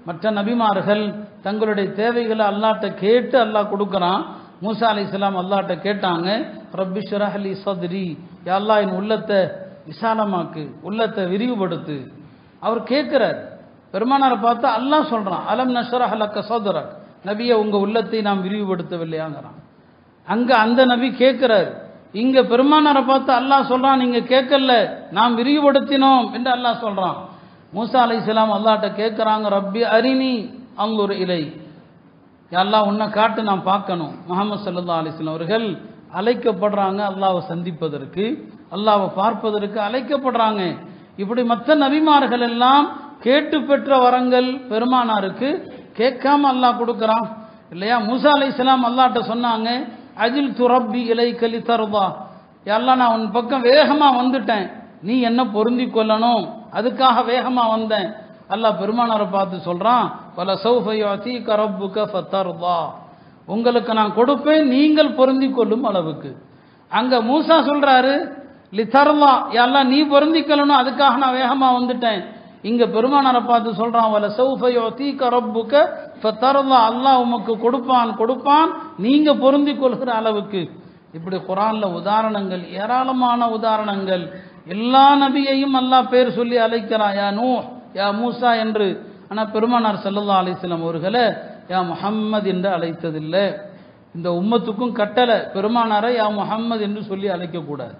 மற்ற நபிமார்கள் தங்களுடைய தேவைகளை அல்லாஹ்ட்ட கேட்டு அல்லாஹ் கொடுக்குறான். மூசா அலைஹிஸ்ஸலாம் அல்லாஹ்ட்ட கேட்டாங்க, ரப்பி ஷ்ரஹ் லி ஸத்ரி, யா அல்லாஹ் என் உள்ளத்தை விசாலமாக்கு, உள்ளத்தை விரிவுபடுத்து. அவர் கேட்கிறார். பெருமானாரை பார்த்து அல்லாஹ் சொல்றான், அலம் நஷ்ரஹ் லக ஸத்ரக், நபியே உங்க உள்ளத்தை நாம் விரிவுபடுத்தவில்லையாங்கிறான். அங்க அந்த நபி கேட்கிறார். இங்க பெருமானாரை பார்த்து அல்லாஹ் சொல்றான், நீங்க கேட்கல, நாம் விரிவுபடுத்தினோம் என்று அல்லாஹ் சொல்றான். மூசா அலைஹிஸ்ஸலாம் அல்லாஹ்ட்ட கேட்கிறாங்க, ரப்பி அரினி அன்துர் இலை, யா அல்லாஹ் உன்னை காட்டு, நான் பார்க்கணும். முஹம்மது ஸல்லல்லாஹு அலைஹி வஸல்லம் அவர்கள் அழைக்கப்படுறாங்க அல்லாஹ்வை சந்திப்பதற்கு, அல்லாஹ்வை பார்ப்பதற்கு அழைக்கப்படுறாங்க. இப்படி மற்ற நபிமார்கள் எல்லாம் கேட்டு பெற்ற வரங்கள் பெருமானாருக்கு கேட்காம அல்லாஹ் கொடுக்குறான் இல்லையா? மூசா அலைஹிஸ்ஸலாம் அல்லாஹ்ட்ட சொன்னாங்க, அஜில் துரப்பி இலை கலி தருவா, யா அல்லாஹ் நான் உன் பக்கம் வேகமா வந்துட்டேன், நீ என்ன பொருந்தி கொள்ளணும், அதுக்காக வேகமா வந்தேன். அல்லாஹ் பெருமானாரை பார்த்து சொல்றான், வல சௌஃப யுஅதீக ரப்புக ஃபதர்தா, உங்களுக்கு நான் கொடுப்பேன் நீங்கள் பொருந்தி கொள்ளும் அளவுக்கு. அங்க மூசா சொல்றாரு லிதர்லா, யா அல்லாஹ் நீ பொருந்திக்கொள்ளணும், அதுக்காக நான் வேகமா வந்துட்டேன். இங்க பெருமானாரை பார்த்து சொல்றான், வல சௌஃப யுஅதீக ரப்புக ஃபதர்லா, அல்லாஹ் உமக்கு கொடுப்பான் நீங்க பொருந்தி கொள்கிற அளவுக்கு. இப்படி குர்ஆன்ல உதாரணங்கள், ஏராளமான உதாரணங்கள். எல்லா நபியையும் அல்லாஹ் பேர் சொல்லி அழைக்கிறான், யா நூஹ், யா மூசா என்று. ஆனால் பெருமானார் ஸல்லல்லாஹு அலைஹி வஸல்லம் அவர்களை யா முஹம்மது என்று அழைத்ததில்லை. இந்த உம்மத்துக்கும் கட்டளை, பெருமானாரை யா முஹம்மது என்று சொல்லி அழைக்கக்கூடாது.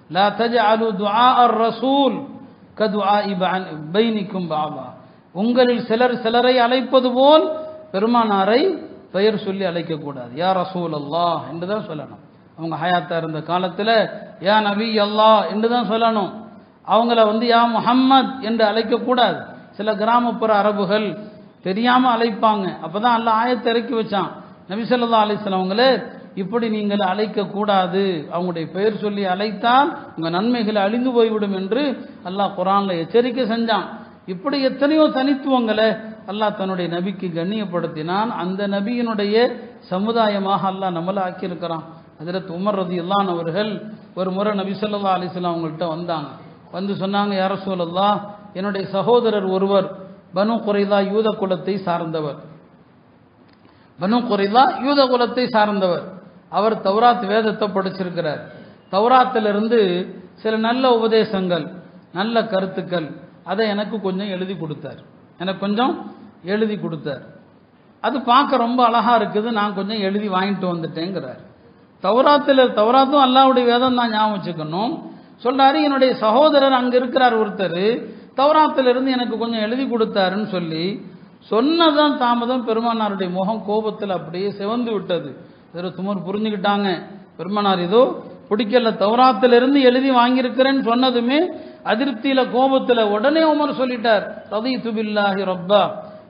லா தஜஅலு துஆ அர்-ரசூல் கதுஆஇ பைனிக்கும் பாபா, உங்களில் சிலரை அழைப்பது போல் பெருமானாரை பெயர் சொல்லி அழைக்கக்கூடாது. யா ரசூல் அல்லாஹ் என்று தான் சொல்லணும். அவங்க ஹயாத்தா இருந்த காலத்தில் யா நபி அல்லாஹ் என்று தான் சொல்லணும். அவங்கள யா முஹம்மத் என்று அழைக்கக்கூடாது. சில கிராமப்புற அரபுகள் தெரியாம அழைப்பாங்க. அப்பதான் அல்லாஹ் ஆயத்தை இறக்கி வச்சான், நபி ஸல்லல்லாஹு அலைஹி வஸல்லம் அவங்களே இப்படி நீங்கள் அழைக்க கூடாது, அவங்களுடைய பெயர் சொல்லி அழைத்தால் உங்க நன்மைகள் அழிந்து போய்விடும் என்று அல்லாஹ் குர்ஆன்ல எச்சரிக்கை செஞ்சான். இப்படி எத்தனையோ தனித்துவங்களை அல்லாஹ் தன்னுடைய நபிக்கு கண்ணியப்படுத்தினான். அந்த நபியினுடைய சமுதாயமாக அல்லாஹ் நம்மளை ஆக்கியிருக்கிறான். ஹஜ்ரத் உமர் ரலியல்லாஹு அன்ஹு அவர்கள் ஒரு முறை நபி ஸல்லல்லாஹு அலைஹி வஸல்லம் அவங்கள்ட்ட வந்தாங்க. வந்து சொன்னாங்க, யா ரசூலல்லாஹ், என்னுடைய சகோதரர் ஒருவர் பனு குரைலா யூத குலத்தை சார்ந்தவர். பனு குரைலா யூத குலத்தை சார்ந்தவர். அவர் தௌராத் வேதத்தை படிச்சிருக்கிறார். தௌராத்திலிருந்து சில நல்ல உபதேசங்கள், நல்ல கருத்துக்கள், அதை எனக்கு கொஞ்சம் எழுதி கொடுத்தார். அது பார்க்க ரொம்ப அழகா இருக்குது, நான் கொஞ்சம் எழுதி வாங்கிட்டு வந்துட்டேங்கிறார். தௌராத்தும் அல்லாஹ்வுடைய வேதம் தான், ஞாபகம் வச்சுக்கணும். சொல்றாரு, என்னுடைய சகோதரர் அங்க இருக்கிறார் ஒருத்தர், தௌராத்திலிருந்து எனக்கு கொஞ்சம் எழுதி கொடுத்தாருன்னு சொல்லி சொன்னதான் தாமதம் பெருமானாருடைய முகம் கோபத்தில் அப்படியே சிவந்து விட்டது. துமர் புரிஞ்சுக்கிட்டாங்க, பெருமானார் ஏதோ பிடிக்கல, தௌராத்திலிருந்து எழுதி வாங்கியிருக்கிறேன்னு சொன்னதுமே அதிருப்தியில கோபத்தில் உடனே உமர் சொல்லிட்டார், ரதீது பில்லாஹி ரப்பா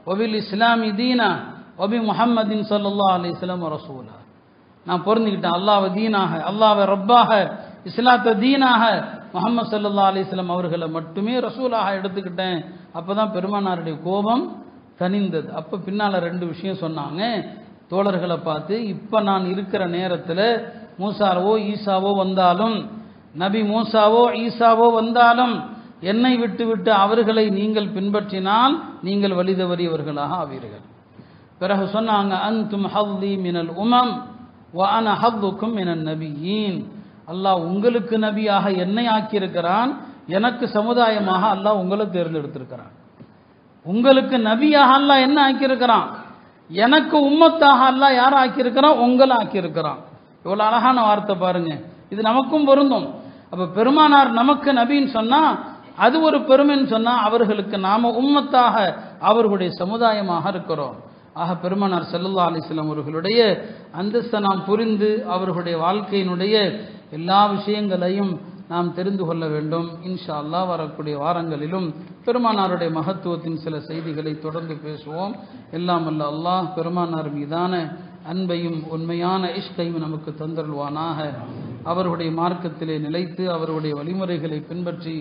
வபில் இஸ்லாமி தீனா வபி முஹம்மதின் ஸல்லல்லாஹு அலைஹி வஸல்லம் ரசூலா, நான் பொருந்திக்கிட்டேன், அல்லாஹ்வை தீனாக, அல்லாஹ்வை ரப்பாக, இஸ்லாத்தை தீனாக, முஹம்மது ஸல்லல்லாஹு அலைஹி வஸல்லம் அவர்களை மட்டுமே ரசூலாக எடுத்துக்கிட்டேன். அப்பதான் பெருமானாருடைய கோபம் தனிந்தது. அப்ப பின்னால ரெண்டு விஷயம் சொன்னாங்க தோழர்களை பார்த்து, இப்ப நான் இருக்கிற நேரத்தில் மூசாவோ ஈசாவோ வந்தாலும், நபி மூசாவோ ஈசாவோ வந்தாலும் என்னை விட்டு அவர்களை நீங்கள் பின்பற்றினால் நீங்கள் வழி தவறியவர்களாக ஆவீர்கள். பிறகு சொன்னாங்க, அன்தும் ஹல்லி மினல் உமம் வ அன ஹல்லுக்கும் மினன் நபியீன், அல்லாஹ் உங்களுக்கு நபியாக என்னை ஆக்கியிருக்கிறான், எனக்கு சமுதாயமாக அல்லாஹ் உங்களை தேர்ந்தெடுத்திருக்கிறான். உங்களுக்கு நபியாக அல்லாஹ் என்ன ஆக்கியிருக்கிறான், எனக்கு உம்மத்தாக அல்லாஹ் யார் ஆக்கியிருக்கிறான், உங்களை ஆக்கியிருக்கிறான். இவ்வளவு அழகான வார்த்தை பாருங்க, இது நமக்கும் பொருந்தும். அப்ப பெருமானார் நமக்கு நபின்னு சொன்னா அது ஒரு பெருமைன்னு சொன்னா, அவர்களுக்கு நாம உம்மத்தாக அவர்களுடைய சமுதாயமாக இருக்கிறோம். ஆக பெருமானார் ஸல்லல்லாஹு அலைஹி வஸல்லம் அவர்களுடைய அந்தஸ்தை நாம் புரிந்து அவர்களுடைய வாழ்க்கையினுடைய எல்லா விஷயங்களையும் நாம் தெரிந்து கொள்ள வேண்டும். இன்ஷா அல்லாஹ் வரக்கூடிய வாரங்களிலும் பெருமானாருடைய மகத்துவத்தின் சில செய்திகளை தொடர்ந்து பேசுவோம். எல்லாம் அல்ல அல்லாஹ் பெருமானார் மீதான அன்பையும் உண்மையான இஷ்கையும் நமக்கு தந்தருள்வானாக. அவர்களுடைய மார்க்கத்திலே நிலைத்து அவர்களுடைய வழிமுறைகளை பின்பற்றி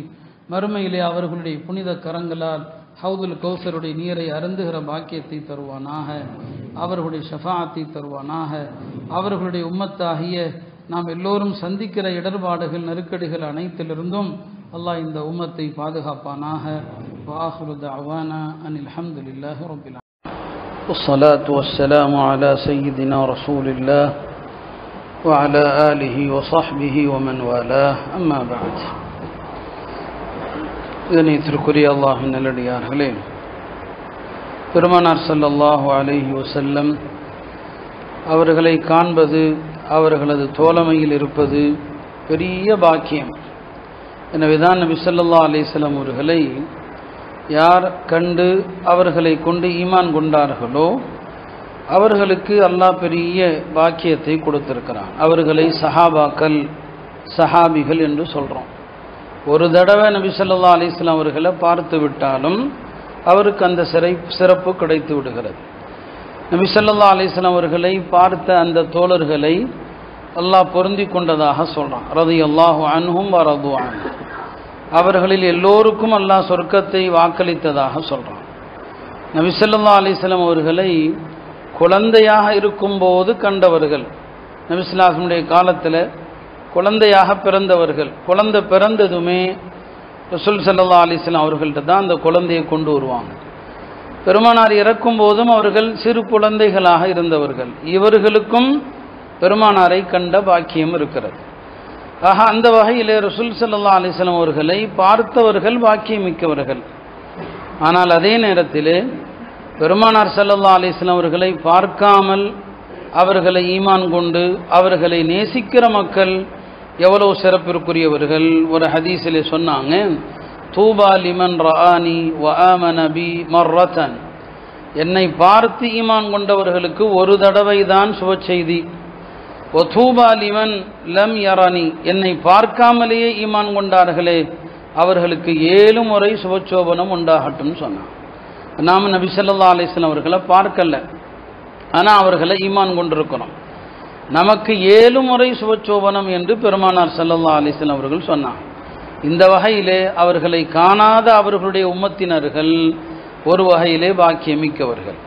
மறுமையிலே அவர்களுடைய புனித கரங்களால் ஹவுதுல் கௌசருடைய நீரை அருந்துகிற பாக்கியத்தை தருவானாக. அவர்களுடைய ஷஃபாஅத்தை தருவானாக. அவர்களுடைய உம்மத்தாகிய நாம் எல்லோரும் சந்திக்கிற இடர்பாடுகள் நெருக்கடிகள் அனைத்திலிருந்தும் அல்லாஹ் இந்த உம்மத்தை பாதுகாப்பானாக. وآخر دعوانا أن الحمد لله رب العالمين والصلاة والسلام على سيدنا رسول الله وعلى آله وصحبه ومن والاه أما بعد. கணியத்திற்குரிய அல்லாஹ்வின் நல்லடியார்களே, பெருமானார் ஸல்லல்லாஹு அலைஹி வஸல்லம் அவர்களை காண்பது, அவர்களது தோழமையில் இருப்பது பெரிய பாக்கியம். எனவேதான் நபி ஸல்லல்லாஹு அலைஹி வஸல்லம் அவர்களை யார் கண்டு அவர்களை கொண்டு ஈமான் கொண்டார்களோ அவர்களுக்கு அல்லாஹ் பெரிய பாக்கியத்தை கொடுத்திருக்கிறான். அவர்களை சஹாபாக்கள், சஹாபிகள் என்று சொல்கிறோம். ஒரு தடவை நபி ஸல்லல்லாஹு அலைஹி வஸல்லம் அவர்களை பார்த்து விட்டாலும் அவருக்கு அந்த சிறப்பு கிடைத்து விடுகிறது. நபி ஸல்லல்லாஹு அலைஹி வஸல்லம் அவர்களை பார்த்த அந்த தோழர்களை அல்லாஹ் பொருந்தி கொண்டதாக சொல்கிறான். ரலியல்லாஹு அன்ஹும் வ ரது அன்ஹு, அவர்களில் எல்லோருக்கும் அல்லாஹ் சொர்க்கத்தை வாக்களித்ததாக சொல்கிறான். நபி ஸல்லல்லாஹு அலைஹி வஸல்லம் அவர்களை குழந்தையாக இருக்கும்போது கண்டவர்கள், நபி ஸல்லல்லாஹு அலைஹி வஸல்லம் காலத்தில் குழந்தையாக பிறந்தவர்கள். குழந்தை பிறந்ததுமே ரசூல் ஸல்லல்லாஹு அலைஹி வஸல்லம் அவர்கள்ட்ட தான் அந்த குழந்தையை கொண்டு வருவாங்க. பெருமானார் இறக்கும் போதும் அவர்கள் சிறு குழந்தைகளாக இருந்தவர்கள். இவர்களுக்கும் பெருமானாரை கண்ட பாக்கியம் இருக்கிறது. ஆக அந்த வகையிலே ரசூல் ஸல்லல்லாஹு அலைஹி வஸல்லம் அவர்களை பார்த்தவர்கள் பாக்கியமிக்கவர்கள். ஆனால் அதே நேரத்திலே பெருமானார் ஸல்லல்லாஹு அலைஹி வஸல்லம் அவர்களை பார்க்காமல் அவர்களை ஈமான் கொண்டு அவர்களை நேசிக்கிற மக்கள் எவ்வளவு சிறப்பிற்குரியவர்கள். ஒரு ஹதீஸிலே சொன்னாங்க, தூபா லிமன் ரஆனி வ ஆமன பி மர்ரதன், என்னை பார்த்து ஈமான் கொண்டவர்களுக்கு ஒரு தடவை தான் சுப செய்தி. ஒ தூபா லிமன் லம் யரனி, என்னை பார்க்காமலேயே ஈமான் கொண்டார்களே அவர்களுக்கு 7 முறை சுபச்சோபனம் உண்டாகட்டும் சொன்னான். நாம் நபி ஸல்லல்லாஹு அலைஹி வஸல்லம் அவர்களை பார்க்கல, ஆனால் அவர்களை ஈமான் கொண்டிருக்கிறோம். நமக்கு 7 முறை சுபச்சோபனம் என்று பெருமானார் ஸல்லல்லாஹு அலைஹி வஸல்லம் அவர்கள் சொன்னார். இந்த வகையிலே அவர்களை காணாத அவர்களுடைய உம்மத்தினர்கள் ஒரு வகையிலே பாக்கியமிக்கவர்கள்.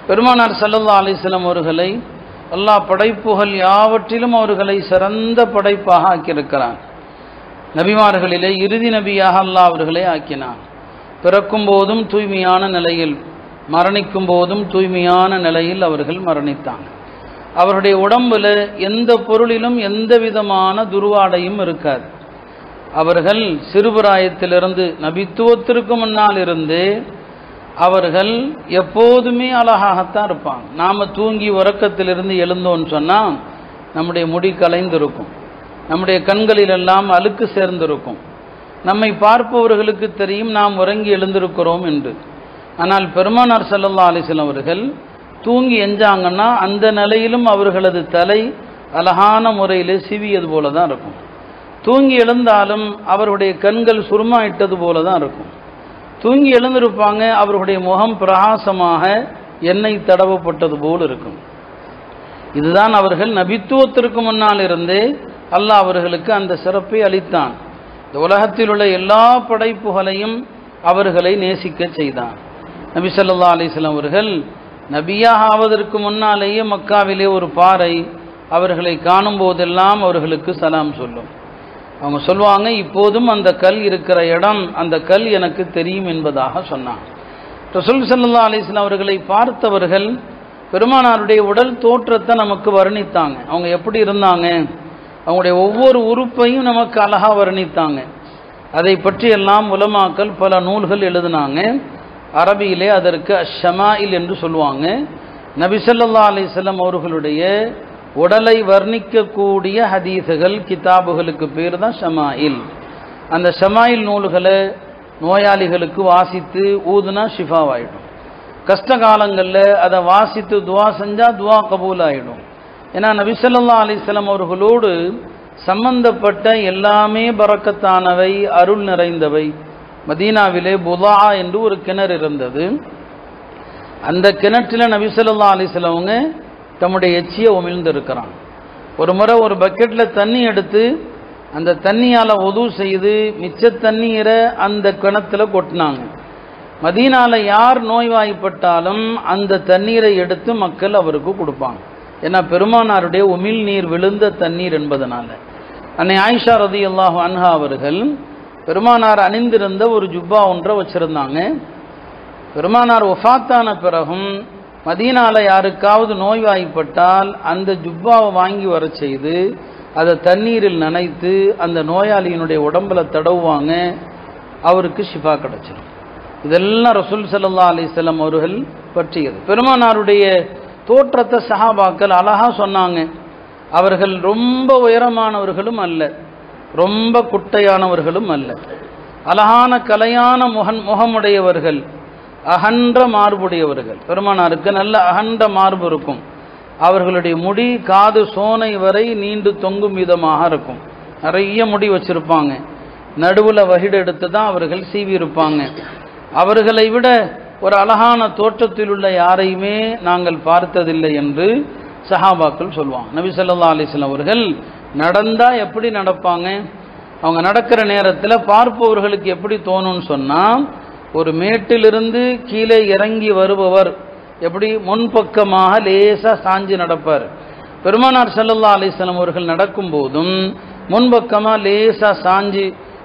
பெருமானார் ஸல்லல்லாஹு அலைஹி வஸல்லம் அவர்களை அல்லாஹ் படைப்புகள் யாவற்றிலும் அவர்களை சிறந்த படைப்பாக ஆக்கியிருக்கிறான். நபிமார்களிலே இறுதி நபியாக அல்லாஹ் அவர்களை ஆக்கினான். பிறக்கும் போதும் தூய்மையான நிலையில், மரணிக்கும் போதும் தூய்மையான நிலையில் அவர்கள் மரணித்தாங்க. அவருடைய உடம்புல எந்த பொருளிலும் எந்த விதமான துர்வாடையும் இருக்காது. அவர்கள் சிறுபிராயத்திலிருந்து நபித்துவத்திற்கு முன்னால் இருந்தே அவர்கள் எப்போதுமே அழகாகத்தான் இருப்பாங்க. நாம் தூங்கி உறக்கத்திலிருந்து எழுந்தோன்னு சொன்னால் நம்முடைய முடி கலைந்திருக்கும், நம்முடைய கண்களிலெல்லாம் அழுக்கு சேர்ந்திருக்கும். நம்மை பார்ப்பவர்களுக்கு தெரியும் நாம் உறங்கி எழுந்திருக்கிறோம் என்று. ஆனால் பெருமானார் ஸல்லல்லாஹு அலைஹி வஸல்லம் அவர்கள் தூங்கி எஞ்சாங்கன்னா அந்த நிலையிலும் அவர்களது தலை அழகான முறையில் சிவியது போல தான் இருக்கும். தூங்கி எழுந்தாலும் அவருடைய கண்கள் சுருமா இட்டது போல தான் இருக்கும். தூங்கி எழுந்திருப்பாங்க, அவர்களுடைய முகம் பிரகாசமாக எண்ணெய் தடவப்பட்டது போல் இருக்கும். இதுதான் அவர்கள் நபித்துவத்திற்கு முன்னால் இருந்தே அல்லாஹ் அவர்களுக்கு அந்த சிறப்பை அளித்தான். இந்த உலகத்தில் உள்ள எல்லா படைப்புகளையும் அவர்களை நேசிக்க செய்தான். நபி ஸல்லல்லாஹு அலைஹி வஸல்லம் அவர்கள் நபியாக ஆவதற்கு முன்னாலேயே மக்காவிலே ஒரு பாறை அவர்களை காணும் போதெல்லாம் அவர்களுக்கு சலாம் சொல்லும். அவங்க சொல்லுவாங்க, இப்போதும் அந்த கல் இருக்கிற இடம், அந்த கல் எனக்கு தெரியும் என்பதாக சொன்னாங்க. ரசூல் ஸல்லல்லாஹு அலைஹி வஸல்லம் அவர்களை பார்த்தவர்கள் பெருமானாருடைய உடல் தோற்றத்தை நமக்கு வர்ணித்தாங்க. அவங்க எப்படி இருந்தாங்க, அவங்களுடைய ஒவ்வொரு உறுப்பையும் நமக்கு அழகாக வர்ணித்தாங்க. அதை பற்றி எல்லாம் உலமாக்கள் பல நூல்கள் எழுதினாங்க. அரபியிலே அதற்கு ஷமாயில் என்று சொல்லுவாங்க. நபி ஸல்லல்லாஹு அலைஹி வஸல்லம் அவர்களுடைய உடலை வர்ணிக்கக்கூடிய ஹதீஸுகள், கிதாபுகளுக்கு பேர் தான் ஷமாயில். அந்த ஷமாயில் நூல்களை நோயாளிகளுக்கு வாசித்து ஊதுனா ஷிஃபாவாயிடும். கஷ்ட காலங்களில் அதை வாசித்து துவா செஞ்சால் துவா கபூல் ஆகிடும். ஏன்னா நபி ஸல்லல்லாஹு அலைஹி வஸல்லம் அவர்களோடு சம்பந்தப்பட்ட எல்லாமே பரக்கத்தானவை, அருள் நிறைந்தவை. மதீனாவிலே புதா என்று ஒரு கிணறு இருந்தது. அந்த கிணற்றில் நபி ஸல்லல்லாஹு அலைஹி வஸல்லம் அவங்க தம்முடைய எச்சியை உமிழ்ந்திருக்கிறான். ஒரு முறை ஒரு பக்கெட்டில் தண்ணி எடுத்து அந்த தண்ணியால் உது செய்து மிச்ச தண்ணீரை அந்த கிணத்துல கொட்டினாங்க. மதீனால யார் நோய்வாய்ப்பட்டாலும் அந்த தண்ணீரை எடுத்து மக்கள் அவருக்கு கொடுப்பாங்க. ஏன்னா பெருமானாருடைய உமிழ் நீர் விழுந்த தண்ணீர் என்பதனால. அன்னை ஆயிஷா ரலியல்லாஹு அன்ஹா அவர்கள் பெருமானார் அணிந்திருந்த ஒரு ஜுப்பா ஒன்றை வச்சுருந்தாங்க. பெருமானார் ஒஃபாத்தான பிறகும் மதீனால யாருக்காவது நோய்வாய்ப்பட்டால் அந்த ஜுப்பாவை வாங்கி வர செய்து அதை தண்ணீரில் நனைத்து அந்த நோயாளியினுடைய உடம்புல தடவுவாங்க, அவருக்கு ஷிஃபா கிடைச்சிடும். இதெல்லாம் ரசூல் ஸல்லல்லாஹு அலைஹி வஸல்லம் அவர்கள் பற்றியது. பெருமானாருடைய தோற்றத்தை சஹாபாக்கள் அழகா சொன்னாங்க. அவர்கள் ரொம்ப உயரமானவர்களும் அல்ல, ரொம்ப குட்டையானவர்களும் அல்ல, அழகான கலையான முகமுடையவர்கள், அகன்ற மார்புடையவர்கள். பெருமானாருக்கு நல்ல அகன்ற மார்பு இருக்கும். அவர்களுடைய முடி காது சோனை வரை நீண்டு தொங்கும் விதமாக இருக்கும். நிறைய முடி வச்சிருப்பாங்க. நடுவில் வகிடு எடுத்து தான் அவர்கள் சீவி இருப்பாங்க. அவர்களை விட ஒரு அழகான தோற்றத்தில் உள்ள யாரையுமே நாங்கள் பார்த்ததில்லை என்று சஹாபாக்கள் சொல்லுவாங்க. நபி ஸல்லல்லாஹு அலைஹி வஸல்லம் அவர்கள் நடந்தா எப்படி நடப்பாங்க? அவங்க நடக்கிற நேரத்தில் பார்ப்பவர்களுக்கு எப்படி தோணும்னு சொன்னால், ஒரு மேட்டிலிருந்து கீழே இறங்கி வருபவர் எப்படி முன்பக்கமாக லேசாக சாஞ்சி நடப்பார். பெருமானார் ஸல்லல்லாஹு அலைஹி வஸல்லம் அவர்கள் நடக்கும் போதும் முன்பக்கமாக லேசாக சாஞ்சி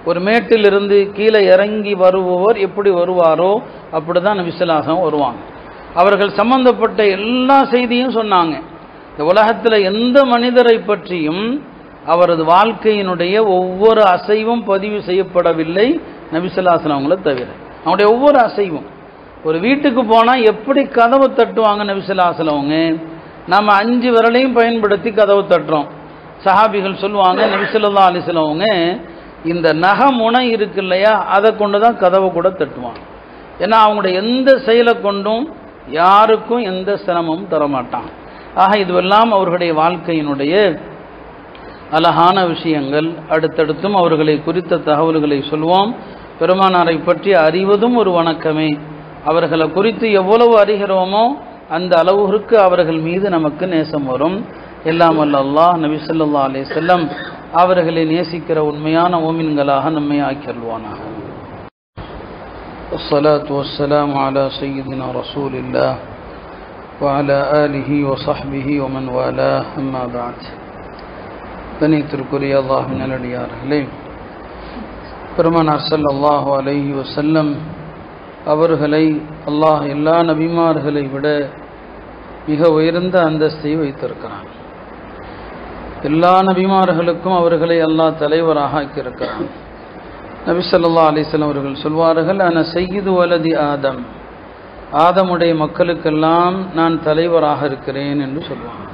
ஒரு மேட்டிலிருந்து கீழே இறங்கி வருபவர் எப்படி வருவாரோ அப்படி தான் நபி ஸல்லல்லாஹு அலைஹி வஸல்லம் வருவாங்க. அவர்கள் சம்பந்தப்பட்ட எல்லா செய்தியும் சொன்னாங்க. இந்த உலகத்தில் எந்த மனிதரை பற்றியும் அவரது வாழ்க்கையினுடைய ஒவ்வொரு அசைவும் பதிவு செய்யப்படவில்லை நபி ஸல்லல்லாஹு அலைஹி வஸல்லம் அவங்களை தவிர. அவங்களுடைய ஒவ்வொரு அசைவும், ஒரு வீட்டுக்கு போனால் எப்படி கதவு தட்டுவாங்க நபி ஸல்லல்லாஹு அலைஹி வஸல்லம் அவங்க, நம்ம 5 விரலையும் பயன்படுத்தி கதவு தட்டுறோம். சஹாபிகள் சொல்லுவாங்க, நபி ஸல்லல்லாஹு அலைஹி வஸல்லம் அவங்க இந்த நகமுனை இருக்கு இல்லையா, அதை கொண்டு தான் கதவை கூட தட்டுவாங்க. ஏன்னா அவங்களுடைய எந்த செயலை கொண்டும் யாருக்கும் எந்த சிரமமும் தரமாட்டாங்க. ஆக இதுவெல்லாம் அவர்களுடைய வாழ்க்கையினுடைய அழகான விஷயங்கள். அடுத்தடுத்தும் அவர்களை குறித்த தகவல்களை சொல்வோம். பெருமானாரை பற்றி அறிவதும் ஒரு வணக்கமே. அவர்களை குறித்து எவ்வளவு அறிகிறோமோ அந்த அளவுக்கு அவர்கள் மீது நமக்கு நேசம் வரும். எல்லாம் வல்ல அல்லாஹ் நபி ஸல்லல்லாஹு அலைஹி வஸல்லம் அவர்களை நேசிக்கிற உண்மையான மூமின்களாக நம்மை ஆக்கியல்வானாக. والصلاة والسلام على سيدنا رسول الله وعلى آله وصحبه ومن والاه أما بعد. கண்ணியத்திற்குரிய அல்லாஹ்வின் நல்லடியார்களே, பெருமானார் ஸல்லல்லாஹு அலைஹி வஸல்லம் அவர்களை அல்லாஹ் எல்லா நபிமார்களை விட மிக உயர்ந்த அந்தஸ்தை வைத்திருக்கிறான். எல்லா நபிமார்களுக்கும் அவர்களை அல்லாஹ் தலைவராக ஆக்கியிருக்கிறான். நபி ஸல்லல்லாஹு அலைஹி வஸல்லம் அவர்கள் சொல்வார்கள், அன சய்யிது வலதி ஆதம், ஆதமுடைய மக்களுக்கெல்லாம் நான் தலைவராக இருக்கிறேன் என்று சொல்வாங்க.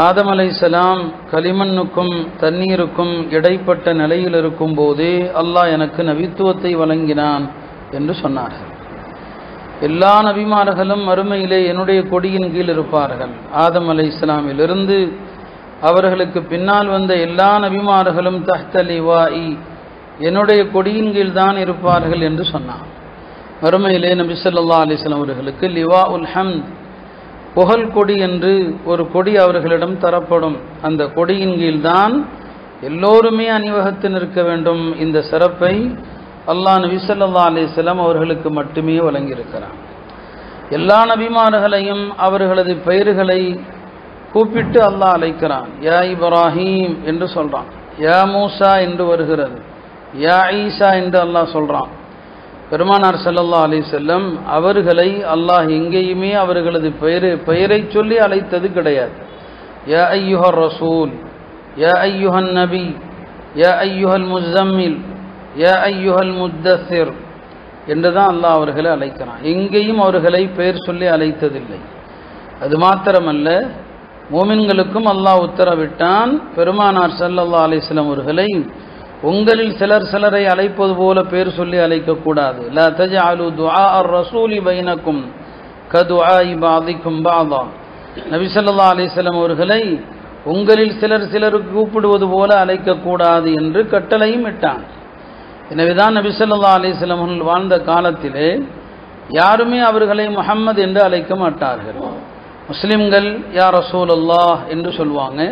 ஆதம் அலைஹிஸ்ஸலாம் களிமண்ணுக்கும் தண்ணீருக்கும் இடைப்பட்ட நிலையில் இருக்கும் போதே அல்லாஹ் எனக்கு நபித்துவத்தை வழங்கினான் என்று சொன்னார்கள். எல்லா நபிமார்களும் மறுமையிலே என்னுடைய கொடியின் கீழ் இருப்பார்கள். ஆதம் அலைஹிஸ்ஸலாமிலிருந்து அவர்களுக்கு பின்னால் வந்த எல்லா நபிமார்களும் தஹ்த லிவாஇ, என்னுடைய கொடியின் கீழ் தான் இருப்பார்கள் என்று சொன்னார். மறுமையிலே நபி ஸல்லல்லாஹு அலைஹி வஸல்லம் அவர்களுக்கு லிவாஉல் ஹம்த், புகழ் கொடி என்று ஒரு கொடி அவர்களிடம் தரப்படும். அந்த கொடியின் கீழ்தான் எல்லோருமே அணிவகுத்து நிற்க வேண்டும். இந்த சிறப்பை அல்லாஹ் நபி ஸல்லல்லாஹு அலைஹி வஸல்லம் அவர்களுக்கு மட்டுமே வழங்கியிருக்கிறான். எல்லா நபிமார்களையும் அவர்களது பெயர்களை கூப்பிட்டு அல்லாஹ் அழைக்கிறான். யா இப்ராஹீம் என்று சொல்றான், யா மூசா என்று வருகிறது, யா ஈசா என்று அல்லாஹ் சொல்றான். பெருமானார் ஸல்லல்லாஹு அலைஹி வஸல்லம் அவர்களை அல்லாஹ் எங்கேயுமே அவர்களது பெயரை சொல்லி அழைத்தது கிடையாது. யா ஐயுஹர் ரசூல், யா ஐயுஹன் நபி, யா ஐயுஹல் முஸம்மில், யா ஐயுஹல் முத்தஸிர் என்றுதான் அல்லாஹ் அவர்களை அழைக்கிறான். எங்கேயும் அவர்களை பெயர் சொல்லி அழைத்ததில்லை. அது மாத்திரமல்ல, மோமின்களுக்கும் அல்லாஹ் உத்தரவிட்டான், பெருமானார் ஸல்லல்லாஹு அலைஹி வஸல்லம் அவர்களை உங்களில் சிலரை அழைப்பது போல பேர் சொல்லி அழைக்கக்கூடாது. லா தஜஅலு துஆ ar-ரசூலி பைனக்கும் கதுஆஇ பாதிக்கும் பாதா. நபி ஸல்லல்லாஹு அலைஹி வஸல்லம் அவர்களை உங்களில் சிலருக்கு கூப்பிடுவது போல அழைக்கக்கூடாது என்று கட்டளையும் இட்டான். எனவேதான் நபி ஸல்லல்லாஹு அலைஹி வஸல்லம் அவர்கள் வாழ்ந்த காலத்திலே யாருமே அவர்களை முஹம்மது என்று அழைக்க மாட்டார்கள். முஸ்லிம்கள் யா ரசூலுல்லாஹ் என்று சொல்வாங்க.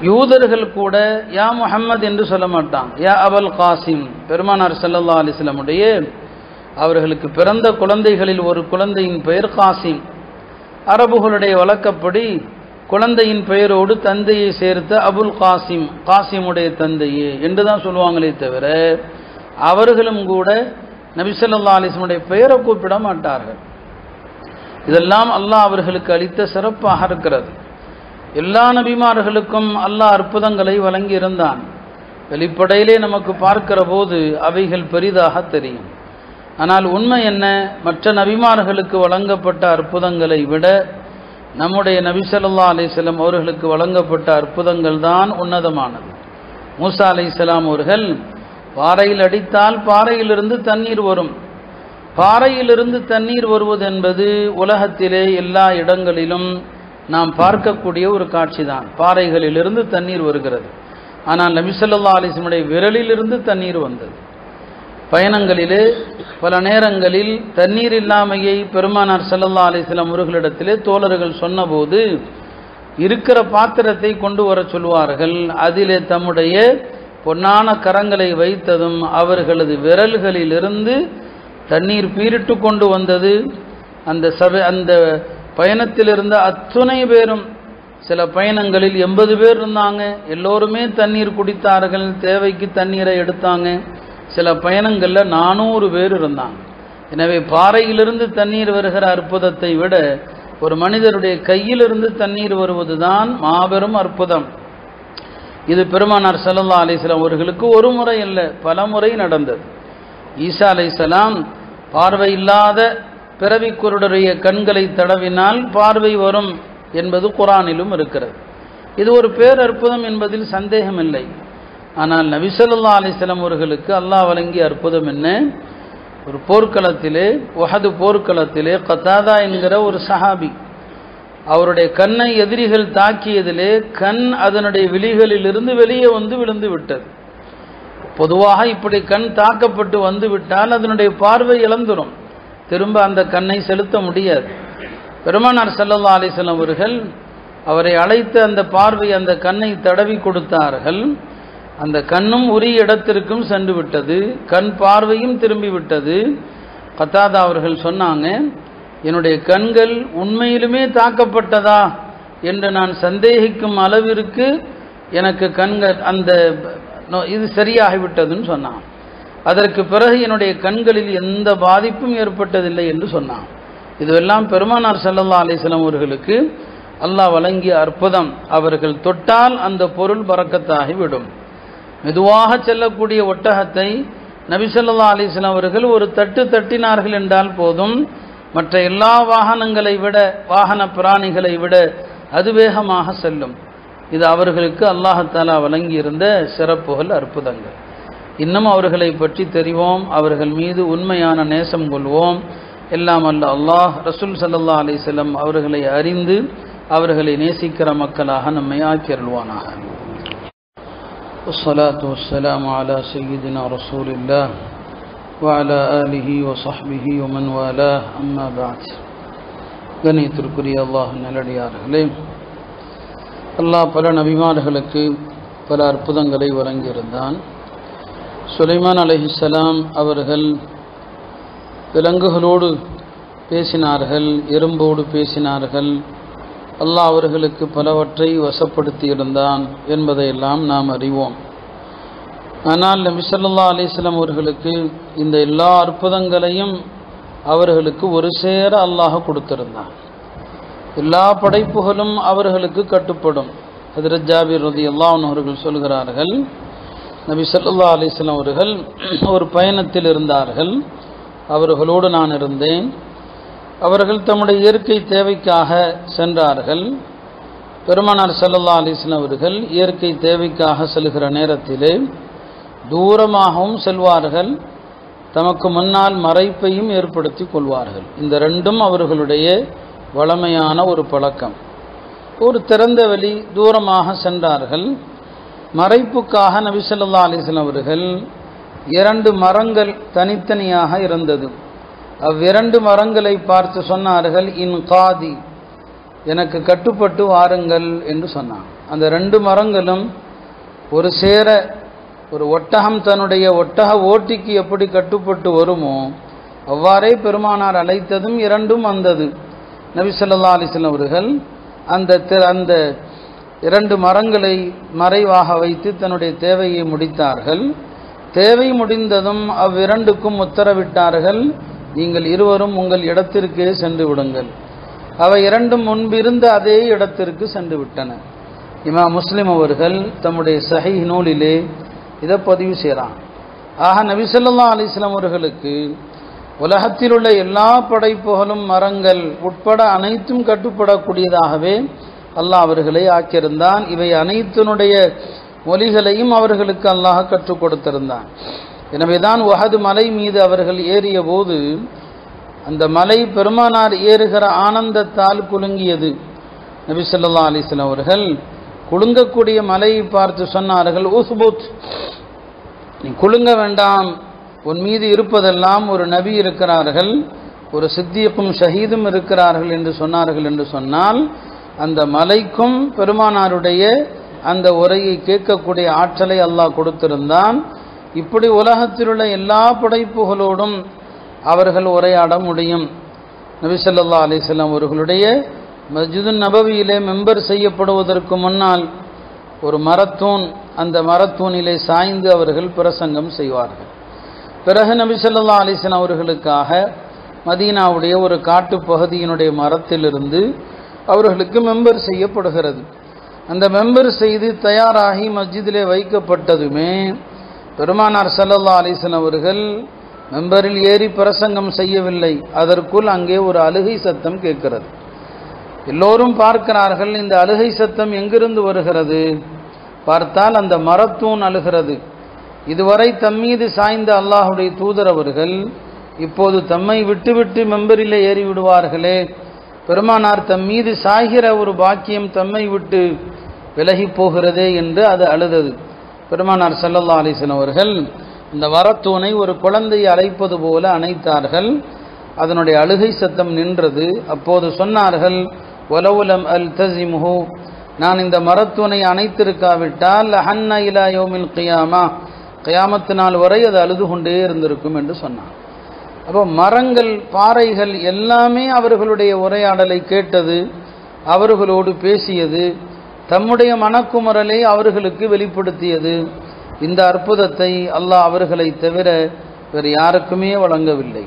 யூதர்கள் கூட யா முஹம்மது என்று சொல்ல மாட்டாங்க, யா அபுல் காசிம். பெருமானார் ஸல்லல்லாஹு அலைஹி வஸல்லம் உடைய அவர்களுக்கு பிறந்த குழந்தைகளில் ஒரு குழந்தையின் பெயர் காசிம். அரபுகளுடைய வழக்கப்படி குழந்தையின் பெயரோடு தந்தையை சேர்த்த அபுல் காசிம், காசிமுடைய தந்தையே என்று தான் சொல்லுவாங்களே தவிர அவர்களும் கூட நபி ஸல்லல்லாஹு அலைஹி வஸல்லம் உடைய பெயரை கூப்பிட மாட்டார்கள். இதெல்லாம் அல்லாஹ் அவர்களுக்கு அளித்த சிறப்பாக இருக்கிறது. எல்லா நபிமார்களுக்கும் அல்லாஹ் அற்புதங்களை வழங்கி இருந்தான். வெளிப்படையிலே நமக்கு பார்க்கிற போது அவைகள் பெரிதாக தெரியும். ஆனால் உண்மை என்ன, மற்ற நபிமார்களுக்கு வழங்கப்பட்ட அற்புதங்களை விட நம்முடைய நபி ஸல்லல்லாஹு அலைஹி வஸல்லம் அவர்களுக்கு வழங்கப்பட்ட அற்புதங்கள் தான் உன்னதமானது. மூசா அலைஹிஸ்ஸலாம் அவர்கள் பாறையில் அடித்தால் பாறையிலிருந்து தண்ணீர் வரும். பாறையிலிருந்து தண்ணீர் வருவது என்பது உலகத்திலே எல்லா இடங்களிலும் நாம் பார்க்கக்கூடிய ஒரு காட்சி தான். பாறைகளிலிருந்து தண்ணீர் வருகிறது. ஆனால் நபி ஸல்லல்லாஹு அலைஹி வஸல்லம் விரலிலிருந்து தண்ணீர் வந்தது. பயணங்களிலே பல நேரங்களில் தண்ணீர் இல்லாமையை பெருமானார் ஸல்லல்லாஹு அலைஹி வஸல்லம் அவர்களிடத்திலே தோழர்கள் சொன்னபோது இருக்கிற பாத்திரத்தை கொண்டு வர சொல்வார்கள். அதிலே தம்முடைய பொன்னான கரங்களை வைத்ததும் அவர்களது விரல்களிலிருந்து தண்ணீர் பீரிட்டு கொண்டு வந்தது. அந்த பயணத்தில் இருந்த அத்துணை பேரும், சில பயணங்களில் 80 பேர் இருந்தாங்க, எல்லோருமே தண்ணீர் குடித்தார்கள், தேவைக்கு தண்ணீரை எடுத்தாங்க. சில பயணங்களில் 400 பேர் இருந்தாங்க. எனவே பாறையிலிருந்து தண்ணீர் வருகிற அற்புதத்தை விட ஒரு மனிதருடைய கையிலிருந்து தண்ணீர் வருவது தான் மாபெரும் அற்புதம். இது பெருமானார் ஸல்லல்லாஹு அலைஹி வஸல்லம் அவர்களுக்கு ஒரு முறை அல்ல, பல முறை நடந்தது. ஈசா அலைஹிஸ்ஸலாம் பார்வை இல்லாத பிறவி குருடருடைய கண்களை தடவினால் பார்வை வரும் என்பது குர்ஆனிலும் இருக்கிறது. இது ஒரு பேரற்புதம் என்பதில் சந்தேகமில்லை. ஆனால் நபி ஸல்லல்லாஹு அலைஹி வஸல்லம் அவர்களுக்கு அல்லாஹ் வழங்கிய அற்புதம் என்ன? ஒரு போர்க்களத்திலே, உஹது போர்க்களத்திலே கதாதா என்கிற ஒரு சஹாபி, அவருடைய கண்ணை எதிரிகள் தாக்கியதிலே கண் அதனுடைய விழிகளிலிருந்து வெளியே வந்து விழுந்து விட்டது. பொதுவாக இப்படி கண் தாக்கப்பட்டு வந்து விட்டால் அதனுடைய பார்வை இழந்துடும், திரும்ப அந்த கண்ணை செலுத்த முடியாது. பெருமானார் ஸல்லல்லாஹு அலைஹி வஸல்லம் அவர்கள் அவரை அழைத்து அந்த பார்வை, அந்த கண்ணை தடவி கொடுத்தார்கள். அந்த கண்ணும் உரிய இடத்திற்கும் சென்று விட்டது, கண் பார்வையும் திரும்பி விட்டது. கதாதா அவர்கள் சொன்னாங்க, என்னுடைய கண்கள் உண்மையிலுமே தாக்கப்பட்டதா என்று நான் சந்தேகிக்கும் அளவிற்கு எனக்கு கண்கள் இது சரியாகிவிட்டதுன்னு சொன்னான். அதற்கு பிறகு என்னுடைய கண்களில் எந்த பாதிப்பும் ஏற்பட்டதில்லை என்று சொன்னான். இதுவெல்லாம் பெருமானார் ஸல்லல்லாஹு அலைஹி வஸல்லம் அவர்களுக்கு அல்லாஹ் வழங்கிய அற்புதம். அவர்கள் தொட்டால் அந்த பொருள் பரக்கத்தாகிவிடும். மெதுவாக செல்லக்கூடிய ஒட்டகத்தை நபி ஸல்லல்லாஹு அலைஹி வஸல்லம் அவர்கள் ஒரு தட்டு தட்டினார்கள் என்றால் போதும், மற்ற எல்லா வாகனங்களை விட, வாகன பிராணிகளை விட அது வேகமாக செல்லும். இது அவர்களுக்கு அல்லாஹ் தஆலா வழங்கியிருந்த சிறப்புகள், அற்புதங்கள். இன்னும் அவர்களை பற்றி தெரிவோம், அவர்கள் மீது உண்மையான நேசம் கொள்வோம். எல்லாம் அல்ல அல்லாஹ் ரசூல் ஸல்லல்லாஹு அலைஹி வஸல்லம் அவர்களை அறிந்து அவர்களை நேசிக்கிற மக்களாக நம்மை ஆக்கியருள்வானாக. வஸ்ஸலாத்து வஸ்ஸலாமு அலா சய்யிதினா ரசூலில்லாஹ் வஅலா ஆலிஹி வஸஹ்பிஹி வமன் வாலாஹ், அம்மா பஅத். கண்ணியத்திற்குரிய அல்லாஹ் நல்லடியார்களே, அல்லாஹ் பல நபிமார்களுக்கு பல அற்புதங்களை வழங்கியிருந்தான். சுலைமான் அலைஹிஸ்ஸலாம் அவர்கள் விலங்குகளோடு பேசினார்கள், எறும்போடு பேசினார்கள். அல்லாஹ் அவர்களுக்கு பலவற்றை வசப்படுத்தி இருந்தான் என்பதையெல்லாம் நாம் அறிவோம். ஆனால் நபி ஸல்லல்லாஹு அலைஹி வஸல்லம் அவர்களுக்கு இந்த எல்லா அற்புதங்களையும் அவர்களுக்கு ஒரு சேர அல்லாஹ் கொடுத்திருந்தான். எல்லா படைப்புகளும் அவர்களுக்கு கட்டுப்படும். ஹஜ்ரத் ஜாபிர் ரலியல்லாஹு அன்ஹு அவர்கள் சொல்கிறார்கள், நபி ஸல்லல்லாஹு அலைஹி வஸல்லம் அவர்கள் ஒரு பயணத்தில் இருந்தார்கள். அவர்களோடு நான் இருந்தேன். அவர்கள் தம்முடைய இயற்கை தேவைக்காக சென்றார்கள். பெருமானார் ஸல்லல்லாஹு அலைஹி வஸல்லம் அவர்கள் இயற்கை தேவைக்காக செல்கிற நேரத்திலே தூரமாகவும் செல்வார்கள், தமக்கு முன்னால் மறைப்பையும் ஏற்படுத்தி கொள்வார்கள். இந்த ரெண்டும் அவர்களுடைய வளமையான ஒரு பழக்கம். ஒரு திறந்த வெளி, தூரமாக சென்றார்கள். மறைப்புக்காக நபி ஸல்லல்லாஹு அலைஹி வஸல்லம் அவர்கள் 2 மரங்கள் தனித்தனியாக இருந்தது. அவ்விரண்டு மரங்களை பார்த்து சொன்னார்கள், இன் காதி, எனக்கு கட்டுப்பட்டு வாருங்கள் என்று சொன்னான். அந்த 2 மரங்களும் ஒரு சேர, ஒரு ஒட்டகம் தன்னுடைய ஒட்டக ஓட்டிக்கு எப்படி கட்டுப்பட்டு வருமோ அவ்வாறே பெருமானார் அழைத்ததும் 2ம் வந்தது. நபி ஸல்லல்லாஹு அலைஹி வஸல்லம் அவர்கள் அந்த 2 மரங்களை மறைவாக வைத்து தன்னுடைய தேவையை முடித்தார்கள். தேவை முடிந்ததும் அவ்விரண்டுக்கும் உத்தரவிட்டார்கள், நீங்கள் இருவரும் உங்கள் இடத்திற்கே சென்று விடுங்கள். அவை 2 முன்பிருந்த அதே இடத்திற்கு சென்று விட்டன. இமாம் முஸ்லிம் அவர்கள் தம்முடைய சஹீஹ் நூலிலே இதை பதிவு செய்கிறான். ஆக நபி ஸல்லல்லாஹு அலைஹி வஸல்லம் அவர்களுக்கு உலகத்தில் உள்ள எல்லா படைப்புகளும் மரங்கள் உட்பட அனைத்தும் கட்டுப்படக்கூடியதாகவே அல்லாஹ் அவர்களை ஆக்கியிருந்தான். இவை அனைத்தினுடைய மொழிகளையும் அவர்களுக்கு அல்லாஹ் கற்றுக் கொடுத்திருந்தான். எனவேதான் உஹது மலை மீது அவர்கள் ஏறிய போது அந்த மலை பெருமானார் ஏறுகிற ஆனந்தத்தால் குலுங்கியது. நபி ஸல்லல்லாஹு அலைஹி வஸல்லம் அவர்கள் குலுங்கக்கூடிய மலையை பார்த்து சொன்னார்கள், உஸ்புத், நீ குலுங்க வேண்டாம், உன் மீது இருப்பதெல்லாம் ஒரு நபி இருக்கிறார்கள், ஒரு சித்தியக்கும் ஷஹீதும் இருக்கிறார்கள் என்று சொன்னார்கள். என்று சொன்னால் அந்த மலைக்கும் பெருமானாருடைய அந்த உரையை கேட்கக்கூடிய ஆற்றலை அல்லாஹ் கொடுத்திருந்தான். இப்படி உலகத்தில் உள்ள எல்லா படைப்புகளோடும் அவர்கள் உரையாட முடியும். நபி ஸல்லல்லாஹு அலைஹி வஸல்லம் அவர்களுடைய மஸ்ஜிதுன் நபவியிலே மெம்பர் செய்யப்படுவதற்கு முன்னால் ஒரு மரத்தூன், அந்த மரத்தூனிலே சாய்ந்து அவர்கள் பிரசங்கம் செய்வார்கள். பிறகு நபி ஸல்லல்லாஹு அலைஹி வஸல்லம் அவர்களுக்காக மதீனாவுடைய ஒரு காட்டு பகுதியினுடைய மரத்திலிருந்து அவர்களுக்கு மெம்பர் செய்யப்படுகிறது. அந்த மெம்பர் செய்து தயாராகி மஸ்ஜிதிலே வைக்கப்பட்டதுமே பெருமானார் ஸல்லல்லாஹு அலைஹி வஸல்லம் அவர்கள் மெம்பரில் ஏறி பிரசங்கம் செய்யவில்லை. அதற்குள் அங்கே ஒரு அழுகை சத்தம் கேட்கிறது. எல்லோரும் பார்க்கிறார்கள், இந்த அழுகை சத்தம் எங்கிருந்து வருகிறது? பார்த்தால் அந்த மரத்தூன் அழுகிறது. இதுவரை தம்மீது சாய்ந்த அல்லாஹுடைய தூதர் அவர்கள் இப்போது தம்மை விட்டுவிட்டு மெம்பரிலே ஏறி விடுவார்களே, பெருமானார் தம்மீது சாய்கிற ஒரு பாக்கியம் தம்மை விட்டு விலகி போகிறதே என்று அது அழுதது. பெருமானார் ஸல்லல்லாஹு அலைஹி வஸல்லம் அவர்கள் இந்த மரத்தூனை ஒரு குழந்தையை அழைப்பது போல அணைத்தார்கள். அதனுடைய அழுகை சத்தம் நின்றது. அப்போது சொன்னார்கள், வலவுலம் அல்தஸிமுஹு, நான் இந்த மரத்தூனை அணைத்திருக்காவிட்டால் லஹன்ன இலா யௌமில் கியாமா, கியாமத்து நாள் வரை அது அழுது கொண்டே இருந்திருக்கும் என்று சொன்னார். அப்போ மரங்கள், பாறைகள் எல்லாமே அவர்களுடைய உரையாடலை கேட்டது, அவர்களோடு பேசியது, தம்முடைய மனக்குமரலை அவர்களுக்கு வெளிப்படுத்தியது. இந்த அற்புதத்தை அல்லாஹ் அவர்களை தவிர வேறு யாருக்குமே வழங்கவில்லை.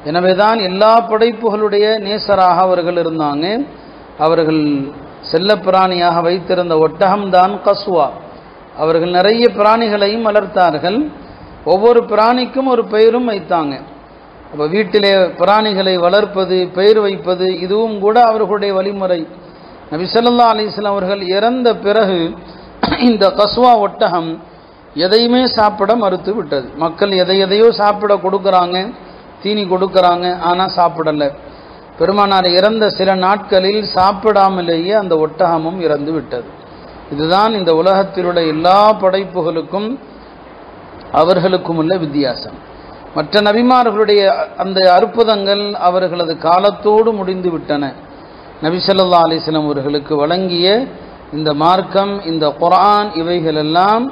எனவேதான் எல்லா படைப்புகளுடைய நேசராக அவர்கள் இருந்தாங்க. அவர்கள் செல்ல பிராணியாக வைத்திருந்த ஒட்டகம்தான் கஸ்வா. அவர்கள் நிறைய பிராணிகளையும் வளர்த்தார்கள். ஒவ்வொரு பிராணிக்கும் ஒரு பெயரும் வைத்தாங்க. அப்போ வீட்டிலே பிராணிகளை வளர்ப்பது, பெயர் வைப்பது, இதுவும் கூட அவர்களுடைய வழிமுறை. நபி ஸல்லல்லாஹு அலைஹி வஸல்லம் அவர்கள் இறந்த பிறகு இந்த கஸ்வா ஒட்டகம் எதையுமே சாப்பிட மறுத்து விட்டது. மக்கள் எதையோ சாப்பிட கொடுக்குறாங்க, தீனி கொடுக்குறாங்க, ஆனால் சாப்பிடலை. பெருமானார் இறந்த சில நாட்களில் சாப்பிடாமலேயே அந்த ஒட்டகமும் இறந்து விட்டது. இதுதான் இந்த உலகத்தில் உள்ள எல்லா படைப்புகளுக்கும் அவர்களுக்கும் உள்ள வித்தியாசம். மற்ற நபிமார்களுடைய அந்த அற்புதங்கள் அவர்களது காலத்தோடு முடிந்து விட்டன. நபி ஸல்லல்லாஹு அலைஹி வஸல்லம் அவர்களுக்கு வழங்கிய இந்த மார்க்கம், இந்த குர்ஆன், இவைகளெல்லாம்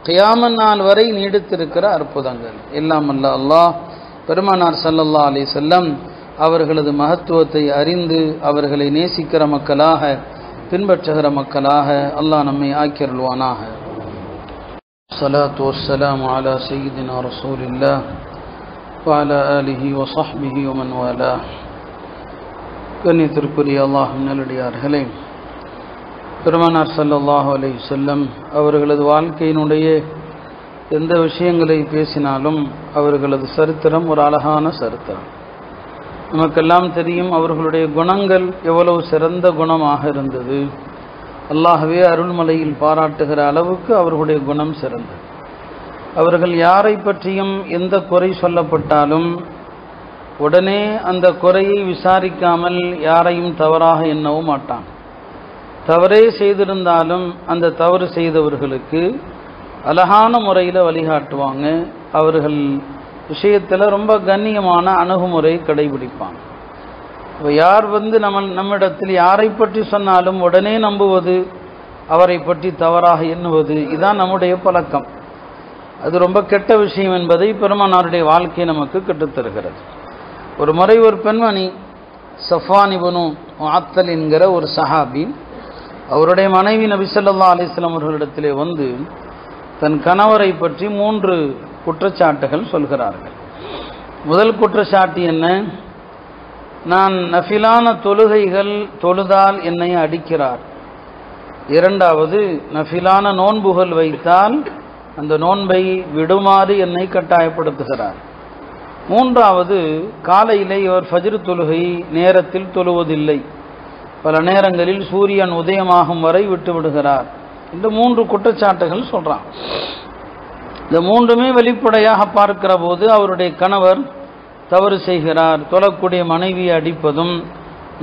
கியாமத் நாள் வரை நீடித்திருக்கிற அற்புதங்கள். எல்லாம் அல்லாஹ் பெருமானார் ஸல்லல்லாஹு அலைஹி வஸல்லம் அவர்களது மகத்துவத்தை அறிந்து அவர்களை நேசிக்கிற மக்களாக, பின்பற்றுகிற மக்களாக அல்லாஹ் நம்மை ஆக்கியருள்வானாக. ஸலாத்து வஸ்ஸலாமு அலா சய்யிதினா ரசூலில்லாஹ் வ அலா ஆலிஹி வ ஸஹ்பிஹி வ மன் வாலா. கண்ணியத்திற்குரிய அல்லாஹ்வின் நல்லடியார்களே, பெருமானார் ஸல்லல்லாஹு அலைஹி வஸல்லம் அவர்களது வாழ்க்கையினுடைய எந்த விஷயங்களை பேசினாலும் அவர்களது சரித்திரம் ஒரு அழகான சரித்திரம். நமக்கெல்லாம் தெரியும் அவர்களுடைய குணங்கள் எவ்வளவு சிறந்த குணமாக இருந்தது. அல்லாஹ்வே அருள்மலையில் பாராட்டுகிற அளவுக்கு அவர்களுடைய குணம் சிறந்தது. அவர்கள் யாரை பற்றியும் எந்த குறை சொல்லப்பட்டாலும் உடனே அந்த குறையை விசாரிக்காமல் யாரையும் தவறாக எண்ணவும் மாட்டான். தவறே செய்திருந்தாலும் அந்த தவறு செய்தவர்களுக்கு அழகான முறையில் வழிகாட்டுவாங்க. அவர்கள் விஷயத்தில் ரொம்ப கண்ணியமான அணுகுமுறை கடைபிடிப்பாங்க. இப்போ யார் நம்மிடத்தில் யாரை பற்றி சொன்னாலும் உடனே நம்புவது, அவரை பற்றி தவறாக எண்ணுவது, இதுதான் நம்முடைய பழக்கம். அது ரொம்ப கெட்ட விஷயம் என்பதை பெருமானாருடைய வாழ்க்கை நமக்கு கற்றுத்தருகிறது. ஒரு முறை ஒரு பெண்மணி சஃப்வான் இப்னு முஅத்தல் என்கிற ஒரு சஹாபி, அவருடைய மனைவி நபி ஸல்லல்லாஹு அலைஹி வஸல்லம் அவர்களிடத்திலே வந்து தன் கணவரை பற்றி 3 குற்றச்சாட்டுகள் சொல்கிறார்கள். முதல் குற்றச்சாட்டு என்ன? நான் நஃபிலான தொழுகைகள் தொழுதால் என்னை அடிக்கிறார். இரண்டாவது, நஃபிலான நோன்புகள் வைத்தால் அந்த நோன்பை விடுமாறு என்னை கட்டாயப்படுத்துகிறார். மூன்றாவது, காலையிலே இவர் ஃபஜ்ர் தொழுகை நேரத்தில் தொழுவதில்லை, பல நேரங்களில் சூரியன் உதயமாகும் வரை விட்டு விடுகிறார். இந்த 3 குற்றச்சாட்டுகள் சொல்றான். இந்த 3மே வெளிப்படையாக பார்க்கிற போது அவருடைய கணவர் தவறு செய்கிறார். தொழக்கூடிய மனைவியை அடிப்பதும்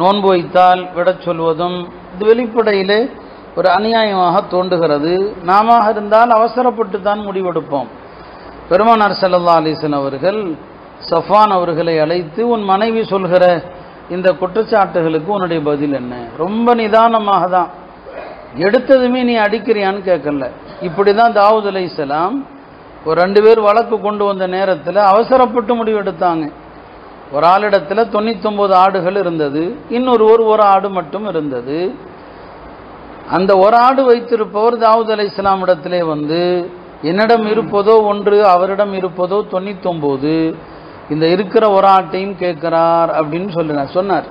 நோன்பு வைத்தால் விடச் சொல்வதும் இது வெளிப்படையிலே ஒரு அநியாயமாக தோன்றுகிறது. நாம இருந்தால் அவசரப்பட்டு தான் முடிவெடுப்போம். பெருமானார் ஸல்லல்லாஹு அலைஹி வஸல்லம் அவர்கள் சஃப்வான் அவர்களை அழைத்து, உன் மனைவி சொல்கிற இந்த குற்றச்சாட்டுகளுக்கு உன்னுடைய பதில் என்ன? ரொம்ப நிதானமாக தான், எடுத்ததுமே நீ அடிக்கிறியான்னு கேட்கல. இப்படி தான் தாவூத் அலைஹிஸ்ஸலாம் ஒரு 2 பேர் வழக்கு கொண்டு வந்த நேரத்தில் அவசரப்பட்டு முடிவெடுத்தாங்க. ஒரு ஆளிடத்தில் 99 ஆடுகள் இருந்தது, இன்னொருவர் ஒரு ஆடு மட்டும் இருந்தது. அந்த ஒரு ஆடு வைத்திருப்பவர் தாவூத் அலைஹிஸ்ஸலாம் இடத்திலே வந்து, என்னிடம் இருப்பதோ 1, அவரிடம் இருப்பதோ 99, இந்த இருக்கிற ஒரு ஆட்டையும் கேட்கிறார் அப்படின்னு சொன்னார்.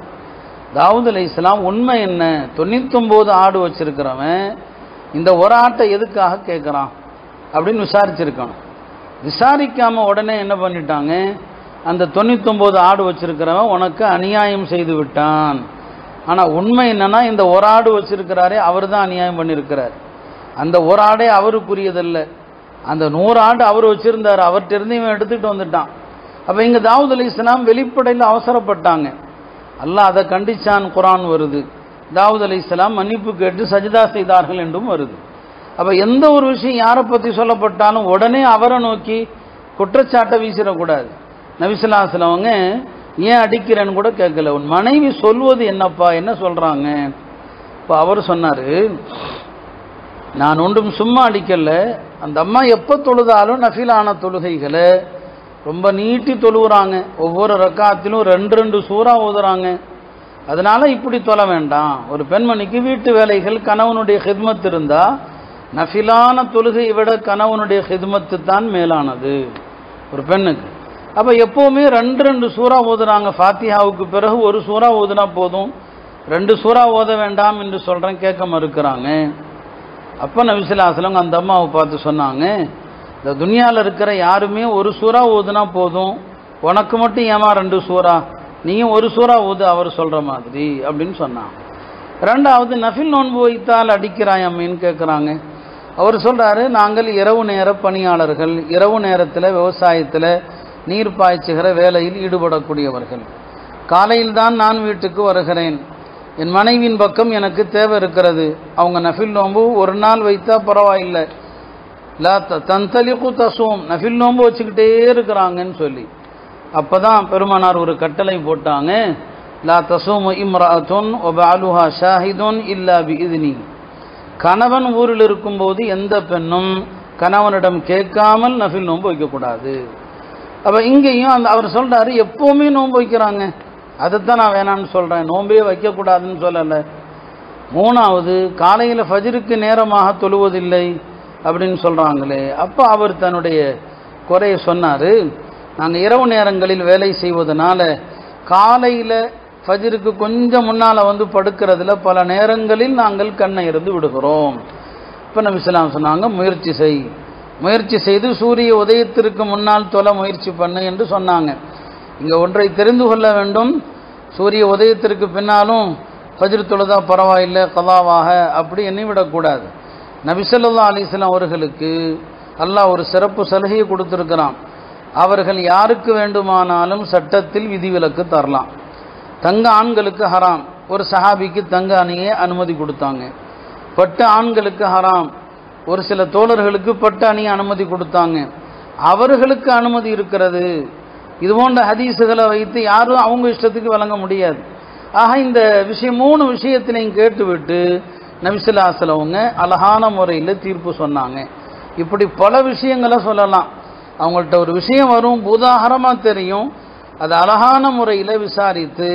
தாவூத் அலைஹிஸ்ஸலாம் உண்மை என்ன, 99 ஆடு வச்சிருக்கிறவன் இந்த ஒரு ஆட்டை எதுக்காக கேட்குறான் அப்படின்னு விசாரிச்சிருக்கணும். விசாரிக்காம உடனே என்ன பண்ணிட்டாங்க, அந்த 99 ஆடு வச்சிருக்கிறவன் உனக்கு அநியாயம் செய்து விட்டான். ஆனால் உண்மை என்னன்னா, இந்த ஒரு ஆடு வச்சிருக்கிறாரே அவர் தான் அநியாயம் பண்ணியிருக்கிறார். அந்த ஒரு ஆடே அவருக்குரியதல்ல, அந்த 100 ஆடு அவர் வச்சிருந்தார், அவர்கிட்ட இருந்து இவன் எடுத்துக்கிட்டு வந்துட்டான். அப்போ இங்கே தாவூத் அலைஹிஸ்ஸலாம் வெளிப்படையில் அவசரப்பட்டாங்க. அல்லாஹ் அதை கண்டிச்சான். குர்ஆன் வருது, தாவூத் அலைஹிஸ்ஸலாம் மன்னிப்பு கேட்டு சஜ்தா செய்தார்கள் என்றும் வருது. அப்போ எந்த ஒரு விஷயம் யாரை பற்றி சொல்லப்பட்டாலும் உடனே அவரை நோக்கி குற்றச்சாட்டை வீசிடக்கூடாது. நபி ஸல்லல்லாஹு அலைஹி வஸல்லம் அவங்க ஏன் அடிக்கிறேன்னு கூட கேட்கல, உன் மனைவி சொல்வது என்னப்பா, என்ன சொல்றாங்க? இப்போ அவர் சொன்னார், நான் ஒன்றும் சும்மா அடிக்கல, அந்த அம்மா எப்போ தொழுதாலும் நஃபிலான தொழுகைகளை ரொம்ப நீட்டி தொழுகிறாங்க. ஒவ்வொரு ரக்காத்திலும் 2 சூறா ஓதுறாங்க. அதனால இப்படி தொழ வேண்டாம். ஒரு பெண்மணிக்கு வீட்டு வேலைகள், கணவனுடைய ஹித்மத் இருந்தா நஃபிலான தொழுகையை விட கணவனுடைய ஹித்மத்து தான் மேலானது ஒரு பெண்ணுக்கு. அப்போ எப்போவுமே 2 சூறா ஓதுறாங்க. ஃபாத்திஹாவுக்கு பிறகு ஒரு சூறா ஓதுனா போதும், 2 சூறா ஓத வேண்டாம் என்று சொல்கிறேன், கேட்க மறுக்கிறாங்க. அப்போ நபி ஸல்லல்லாஹு அலைஹி வஸல்லம் அந்த அம்மாவை பார்த்து சொன்னாங்க, இந்த துனியாவில் இருக்கிற யாருமே ஒரு சூறா ஓதுனா போதும், உனக்கு மட்டும் ஏமா 2 சூறா, நீயும் ஒரு சூறா ஓது அவர் சொல்கிற மாதிரி அப்படின்னு சொன்னாங்க. ரெண்டாவது, நஃபில் நோன்பு வைத்தால் அடிக்கிறாயம்மின்னு கேட்குறாங்க. அவர் சொல்கிறாரு, நாங்கள் இரவு நேர பணியாளர்கள், இரவு நேரத்தில் விவசாயத்தில் நீர் பாய்ச்சுகிற வேலையில் ஈடுபடக்கூடியவர்கள். காலையில் தான் நான் வீட்டுக்கு வருகிறேன். என் மனைவியின் பக்கம் எனக்கு தேவை இருக்கிறது. அவங்க நஃபில் நோன்பு ஒரு நாள் வைத்தா பரவாயில்லை, லா தந்தலிகு தசூம், நஃபில் நோன்பு வச்சுக்கிட்டே இருக்கிறாங்கன்னு சொல்லி. அப்போ தான் பெருமானார் ஒரு கட்டளை போட்டாங்க, லா தசூமு இம்ராஅத்துன் வபஅலுஹா ஷாஹிதுன் இல்லா பிஇذنி. கணவன் ஊரில் இருக்கும்போது எந்த பெண்ணும் கணவனிடம் கேட்காமல் நஃபில் நோன்பு வைக்கக்கூடாது. அப்போ இங்கேயும் அவர் சொல்கிறாரு, எப்போவுமே நோன்பு வைக்கிறாங்க, அதைத்தான் நான் வேணான்னு சொல்கிறேன், நோன்பே வைக்கக்கூடாதுன்னு சொல்லலை. மூணாவது, காலையில் ஃபஜ்ருக்கு நேரமாக தொழுவதில்லை அப்படின்னு சொல்கிறாங்களே. அப்போ அவர் தன்னுடைய குறையை சொன்னார், நாங்கள் இரவு நேரங்களில் வேலை செய்வதனால காலையில் ஃபஜ்ருக்கு கொஞ்சம் முன்னால் வந்து படுக்கிறதுல பல நேரங்களில் நாங்கள் கண்ணை இருந்து விடுகிறோம். இப்போ நபி ஸல்லல்லாஹு அலைஹி வஸல்லம் சொன்னாங்க, முயற்சி செய்து சூரிய உதயத்திற்கு முன்னால் தொழ முயற்சி பண்ணு என்று சொன்னாங்க. இங்கே ஒன்றை தெரிந்து கொள்ள வேண்டும், சூரிய உதயத்திற்கு பின்னாலும் ஃபஜ்ர் தொழுதா பரவாயில்லை கலாவாக அப்படி எண்ணிவிடக்கூடாது. நபி ஸல்லல்லாஹு அலைஹி வஸல்லம் அவர்களுக்கு அல்லாஹ் ஒரு சிறப்பு சலுகையை கொடுத்துருக்கிறான். அவர்கள் யாருக்கு வேண்டுமானாலும் சட்டத்தில் விதிவிலக்கு தரலாம். தங்க ஆண்களுக்கு ஹராம், ஒரு சஹாபிக்கு தங்க அணியை அனுமதி கொடுத்தாங்க. பட்டு ஆண்களுக்கு ஹராம், ஒரு சில தோழர்களுக்கு பட்டு அணியை அனுமதி கொடுத்தாங்க. அவர்களுக்கு அனுமதி இருக்கிறது. இது போன்ற ஹதீஸுகளை வைத்து யாரும் அவங்க இஷ்டத்துக்கு வழங்க முடியாது. ஆக இந்த விஷயம் 3 விஷயத்திலையும் கேட்டுவிட்டு நபி ஸல்லல்லாஹு அலைஹி வஸல்லம் அவங்க அழகான முறையில் தீர்ப்பு சொன்னாங்க. இப்படி பல விஷயங்களை சொல்லலாம். அவங்கள்ட்ட ஒரு விஷயம் வரும், உதாரணமாக தெரியும், அது அழகான முறையில் விசாரித்து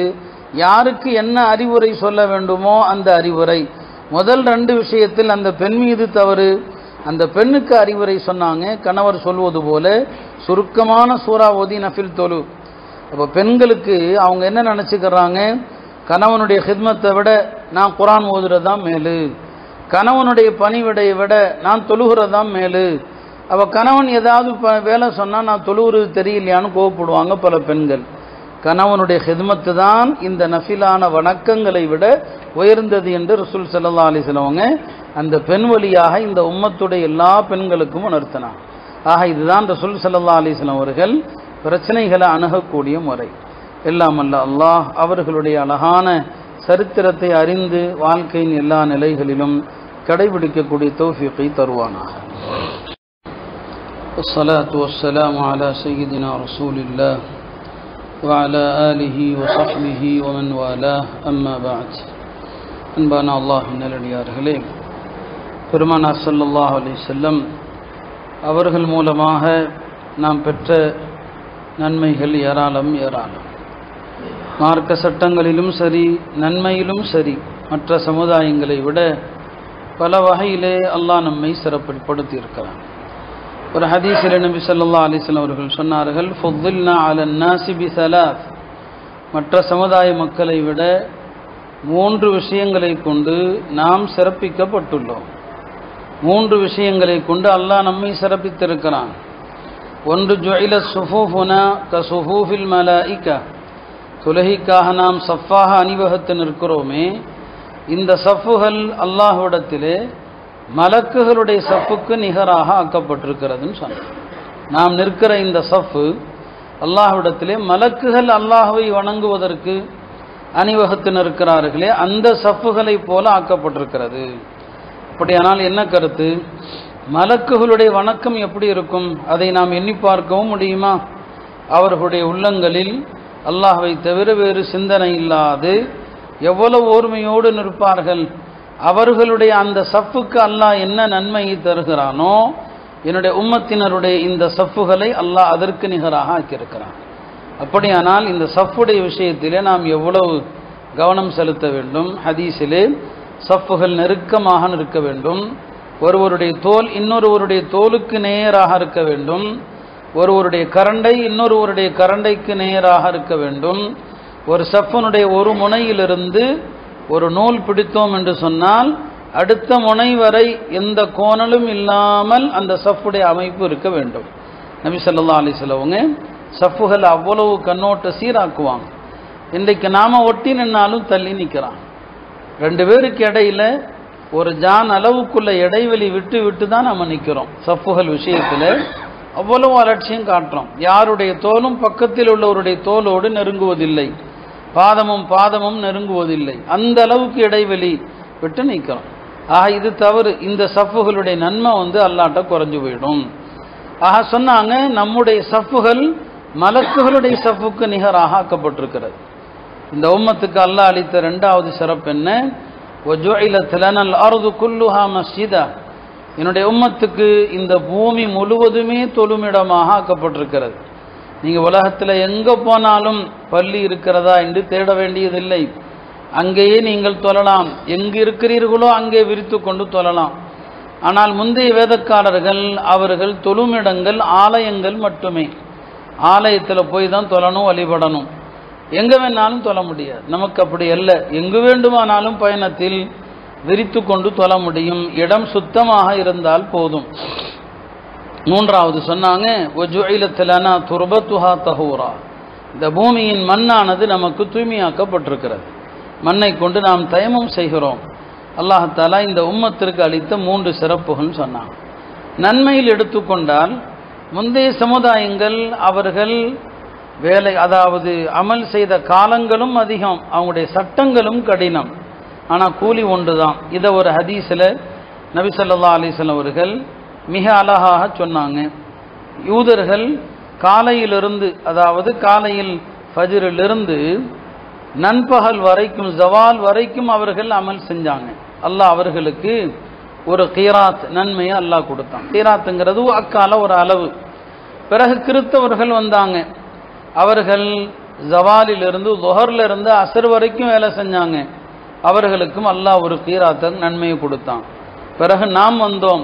யாருக்கு என்ன அறிவுரை சொல்ல வேண்டுமோ அந்த அறிவுரை. முதல் 2 விஷயத்தில் அந்த பெண் மீது தவறு, அந்த பெண்ணுக்கு அறிவுரை சொன்னாங்க. கணவர் சொல்வது போல சுருக்கமான சூரா ஓதி நஃபில் தொழு. அப்போ பெண்களுக்கு அவங்க என்ன நினச்சிக்கிறாங்க, கணவனுடைய ஹித்மத்தை விட நான் குரான் ஓதுறது தான் மேலு, கணவனுடைய பணிவிடையை விட நான் தொழுகிறது தான் மேலு. அப்போ கணவன் ஏதாவது வேலை சொன்னால் நான் தொழுகிறது தெரியலையான்னு கோவப்படுவாங்க பல பெண்கள். கணவனுடைய ஹித்மத்து தான் இந்த நஃபிலான வணக்கங்களை விட உயர்ந்தது என்று ரசூல் ஸல்லல்லாஹு அலைஹி வஸல்லம் அந்த பெண் வழியாக இந்த உம்மத்துடைய எல்லா பெண்களுக்கும் உணர்த்தினார். ஆக இதுதான் ரசூல் ஸல்லல்லாஹு அலைஹி வஸல்லம் அவர்கள் பிரச்சனைகளை அணுகக்கூடிய முறை. எல்லாம் அல்ல அல்லாஹ் அவர்களுடைய அழகான சரித்திரத்தை அறிந்து வாழ்க்கையின் எல்லா நிலைகளிலும் கடைபிடிக்கக்கூடிய தௌஃபீகை தருவானாக. வஸ்ஸலாத்து வஸ்ஸலாமு அலா சய்யிதினா ரசூலில்லாஹ் وعلى آله وصحبه ومن والاه أما بعد. அன்பான அல்லாஹ்வின் நல்லடியார்களே, பெருமானார் ஸல்லல்லாஹு அலைஹி வஸல்லம் அவர்கள் மூலமாக நாம் பெற்ற நன்மைகள் ஏராளம் ஏராளம். மார்க்க சட்டங்களிலும் சரி, நன்மையிலும் சரி, மற்ற சமுதாயங்களை விட பல வகையிலே அல்லாஹ் நம்மை சிறப்படுத்தி இருக்கிறான். ஒரு ஹதீஸில் நபி ஸல்லல்லாஹு அலைஹி வஸல்லம் அவர்கள் சொன்னார்கள், ஃபுத்தில்னா அலன் நாஸி பிஸலாத், மற்ற சமுதாய மக்களை விட 3 விஷயங்களை கொண்டு நாம் சிறப்பிக்கப்பட்டுள்ளோம். 3 விஷயங்களை கொண்டு அல்லாஹ் நம்மை சிறப்பித்திருக்கிறான். ஒன்று, ஜுஇல ஸுஃபூஃபுனா கஸுஃபூஃபில் மலாயிகா, தொழுகைக்காக நாம் சஃப்பாக அணிவகுத்து நிற்கிறோமே, இந்த சஃப்புகள் அல்லாஹ்விடத்திலே மலக்குகளுடைய சஃப்புக்கு நிகராக ஆக்கப்பட்டிருக்கிறதுன்னு சொன்னார். நாம் நிற்கிற இந்த சஃப்பு அல்லாஹ்விடத்திலே மலக்குகள் அல்லாஹ்வை வணங்குவதற்கு அணிவகுத்து நிற்கிறார்களே அந்த சஃப்புகளை போல ஆக்கப்பட்டிருக்கிறது. அப்படியானால் என்ன கருத்து? மலக்குகளுடைய வணக்கம் எப்படி இருக்கும்? அதை நாம் எண்ணி பார்க்கவும் முடியுமா? அவர்களுடைய உள்ளங்களில் அல்லாஹ்வை தவிர வேறு சிந்தனை இல்லாது எவ்வளவு ஓர்மையோடு நிற்பார்கள். அவர்களுடைய அந்த சஃப்புக்கு அல்லாஹ் என்ன நன்மையை தருகிறானோ, என்னுடைய உம்மத்தினருடைய இந்த சஃப்புகளை அல்லாஹ் அதற்கு நிகராக ஆக்கியிருக்கிறான். அப்படியானால் இந்த சஃப்புடைய விஷயத்திலே நாம் எவ்வளவு கவனம் செலுத்த வேண்டும். ஹதீஸிலே சஃப்புகள் நெருக்கமாக நிற்க வேண்டும், ஒருவருடைய தோல் இன்னொருவருடைய தோலுக்கு நேராக இருக்க வேண்டும், ஒருவருடைய கரண்டை இன்னொருவருடைய கரண்டைக்கு நேராக இருக்க வேண்டும். ஒரு சஃப்புனுடைய ஒரு முனையிலிருந்து ஒரு நூல் பிடித்தோம் என்று சொன்னால் அடுத்த முனை வரை எந்த கோணலும் இல்லாமல் அந்த சஃப்புடைய அமைப்பு இருக்க வேண்டும். நபி ஸல்லல்லாஹு அலைஹி வஸல்லம் சஃப்புகள் அவ்வளவு கண்ணோட்ட சீராக்குவாங்க. இன்றைக்கு நாம ஒட்டி நின்னாலும் தள்ளி நிற்கிறான். 2 பேருக்கு இடையில ஒரு ஜான் அளவுக்குள்ள இடைவெளி விட்டு விட்டு தான் நம்ம நிற்கிறோம். சஃப்புகள் விஷயத்தில் அவ்வளவு அலட்சியம் காட்டுறோம். யாருடைய தோலும் பக்கத்தில் உள்ளவருடைய தோலோடு நெருங்குவதில்லை, பாதமும் நெருங்குவதில்லை. அந்த அளவுக்கு இடைவெளி விட்டு நிற்கிறோம். ஆக இது தவறு. இந்த சஃப்புகளுடைய நன்மை அல்லாட்ட குறைஞ்சு போயிடும். ஆக சொன்னாங்க, நம்முடைய சஃப்புகள் மலக்குகளுடைய சஃப்புக்கு நிகராக ஆக்கப்பட்டிருக்கிறது. இந்த உம்மத்துக்கு அல்லாஹ் அளித்த 2வது சிறப்பு என்ன? வஜுஇலத் லனல் அர்து குல்லுஹா மஸ்ஜிதா, என்னுடைய உம்மத்துக்கு இந்த பூமி முழுவதுமே தொழுமிடமாக ஆக்கப்பட்டிருக்கிறது. நீங்கள் உலகத்தில் எங்கே போனாலும் பள்ளி இருக்கிறதா என்று தேட வேண்டியதில்லை. அங்கேயே நீங்கள் தொழலாம். எங்கு இருக்கிறீர்களோ அங்கே விரித்து கொண்டு தொழலாம். ஆனால் முந்தைய வேதக்காரர்கள் அவர்கள் தொழுமிடங்கள் ஆலயங்கள் மட்டுமே. ஆலயத்தில் போய் தான் தொழணும், வழிபடணும். எங்கே வேணாலும் தொழ முடியாது. நமக்கு அப்படி அல்ல. எங்கு வேண்டுமானாலும் பயணத்தில் விரித்து கொண்டு தொழ முடியும். இடம் சுத்தமாக இருந்தால் போதும். 3வது சொன்னாங்க, வஜுஇலத் லனா துர்பத்துஹா தஹூரா, இந்த பூமியின் மண்ணானது நமக்கு தூய்மையாக்கப்பட்டிருக்கிறது. மண்ணை கொண்டு நாம் தயமம் செய்கிறோம். அல்லாஹ் தஆலா இந்த உம்மத்திற்கு அளித்த 3 சிறப்புகள் சொன்னாங்க. நன்மையில் எடுத்துக்கொண்டால் முந்தைய சமுதாயங்கள் அவர்கள் வேலை, அதாவது அமல் செய்த காலங்களும் அதிகம், அவங்களுடைய சட்டங்களும் கடினம், ஆனால் கூலி ஒன்று தான். இதை ஒரு ஹதீஸில் நபி ஸல்லல்லாஹு அலைஹி வஸல்லம் அவர்கள் மிக அழகாக சொன்னாங்க. யூதர்கள் காலையிலிருந்து, அதாவது காலையில் ஃபஜ்ரிலிருந்து நண்பகல் வரைக்கும், ஜவால் வரைக்கும் அவர்கள் அமல் செஞ்சாங்க. அல்லாஹ் அவர்களுக்கு ஒரு கீராத் நன்மையை அல்லாஹ் கொடுத்தான். கீராத்துங்கிறது அக்கால ஒரு அளவு. பிறகு கிறிஸ்தவர்கள் வந்தாங்க. அவர்கள் ஜவாலிலிருந்து லுஹர்லிருந்து அசர் வரைக்கும் வேலை செஞ்சாங்க, அவர்களுக்கும் அல்லாஹ் ஒரு கீராத்தை நன்மையை கொடுத்தான். பிறகு நாம் வந்தோம்,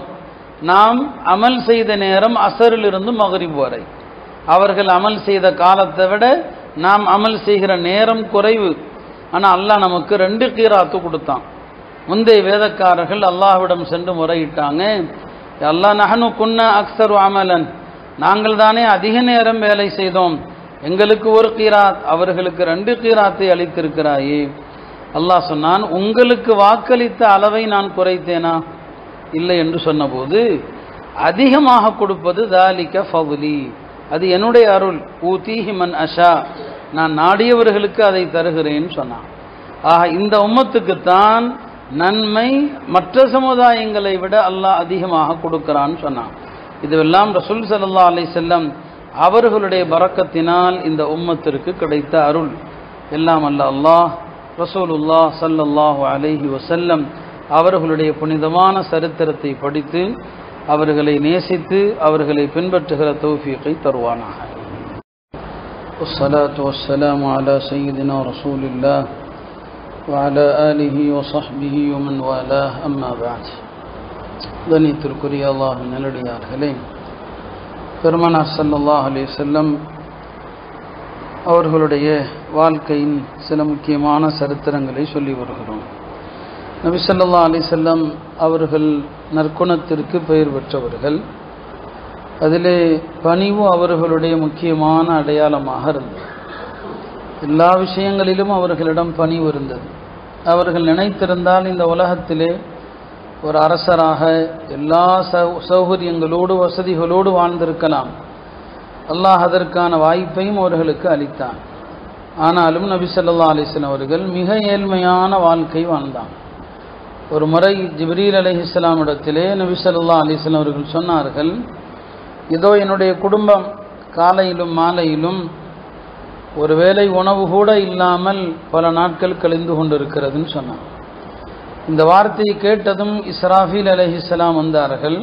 நாம் அமல் செய்த நேரம் அசரிலிருந்து மக்ரிப் வரை. அவர்கள் அமல் செய்த காலத்தை விட நாம் அமல் செய்கிற நேரம் குறைவு. ஆனால் அல்லாஹ் நமக்கு 2 கீராத்து கொடுத்தான். முந்தைய வேதக்காரர்கள் அல்லாஹ்விடம் சென்று முறையிட்டாங்க, அல்லாஹ் நஹனு குன்னா அக்ஸரு அமலன், நாங்கள் தானே அதிக நேரம் வேலை செய்தோம், எங்களுக்கு ஒரு கீராத், அவர்களுக்கு 2 கீராத்தை அளித்திருக்கிறாயே. அல்லாஹ் சொன்னான், உங்களுக்கு வாக்களித்த அளவை நான் குறைத்தேனா? இல்லை என்று சொன்னபோது, அதிகமாக கொடுப்பது தாலிக ஃபதுலி, அது என்னுடைய அருள், ஊதீஹி மன் அஷா, நான் நாடியவர்களுக்கு அதை தருகிறேன்னு சொன்னான். ஆக இந்த உம்மத்துக்குத்தான் நன்மை மற்ற சமுதாயங்களை விட அல்லாஹ் அதிகமாக கொடுக்கிறான்னு சொன்னான். இதுவெல்லாம் ரசூல் ஸல்லல்லாஹு அலைஹி வஸல்லம் அவர்களுடைய பரக்கத்தினால் இந்த உம்மத்திற்கு கிடைத்த அருள். எல்லாம் அல்லாஹ் ரசூலுல்லாஹ் ஸல்லல்லாஹு அலைஹி வஸல்லம் அவர்களுடைய புனிதமான சரித்திரத்தை படித்து அவர்களை நேசித்து அவர்களை பின்பற்றுகிற தௌஃபீகை தருவானாக. والصلاة والسلام على سيدنا رسول الله وعلى آله وصحبه ومن والاه أما بعد. கண்ணியத்திற்குரிய அல்லாஹ்வின் நல்லடியார்களே, பெருமானார் ஸல்லல்லாஹு அலைஹி வஸல்லம் அவர்களுடைய வாழ்க்கையின் சில முக்கியமான சரித்திரங்களை சொல்லி வருகிறோம். நபி ஸல்லல்லாஹு அலைஹி வஸல்லம் அவர்கள் நற்குணத்திற்கு பெயர் பெற்றவர்கள். அதிலே பணிவு அவர்களுடைய முக்கியமான அடையாளமாக இருந்தது. எல்லா விஷயங்களிலும் அவர்களிடம் பணிவு இருந்தது. அவர்கள் நினைத்திருந்தால் இந்த உலகத்திலே ஒரு அரசராக எல்லா சௌகரியங்களோடு வசதிகளோடு வாழ்ந்திருக்கலாம். அல்லாஹ் அதற்கான வாய்ப்பையும் அவர்களுக்கு அளித்தான். ஆனாலும் நபி ஸல்லல்லாஹு அலைஹி வஸல்லம் அவர்கள் மிக ஏழ்மையான வாழ்க்கை வாழ்ந்தாங்க. ஒரு முறை ஜிப்ரீல் அலைஹிஸ்ஸலாம் இடத்திலே நபி ஸல்லல்லாஹு அலைஹி வஸல்லம் அவர்கள் சொன்னார்கள், இதோ என்னுடைய குடும்பம் காலையிலும் மாலையிலும் ஒருவேளை உணவு கூட இல்லாமல் பல நாட்கள் கழிந்து கொண்டிருக்கிறதுன்னு சொன்னார். இந்த வார்த்தையை கேட்டதும் இஸ்ராஃபீல் அலைஹிஸ்ஸலாம் வந்தார்கள்.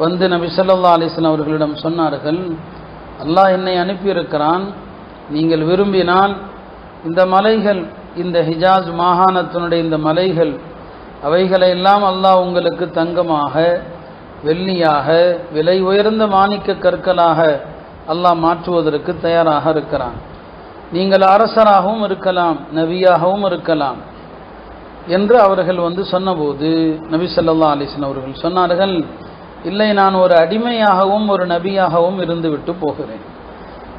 வந்து நபி ஸல்லல்லாஹு அலைஹி வஸல்லம் அவர்களிடம் சொன்னார்கள், அல்லாஹ் என்னை அனுப்பியிருக்கிறான், நீங்கள் விரும்பினால் இந்த மலைகள், இந்த ஹிஜாஸ் மாகாணத்தினுடைய இந்த மலைகள், அவைகளையெல்லாம் அல்லாஹ் உங்களுக்கு தங்கமாக, வெள்ளியாக, விலை உயர்ந்த மாணிக்க கற்களாக அல்லாஹ் மாற்றுவதற்கு தயாராக இருக்கிறான். நீங்கள் அரசராகவும் இருக்கலாம், நபியாகவும் இருக்கலாம் என்று அவர்கள் வந்து சொன்னபோது நபி ஸல்லல்லாஹு அலைஹி வஸல்லம் அவர்கள் சொன்னார்கள், இல்லை, நான் ஒரு அடிமையாகவும் ஒரு நபியாகவும் இருந்துவிட்டு போகிறேன்.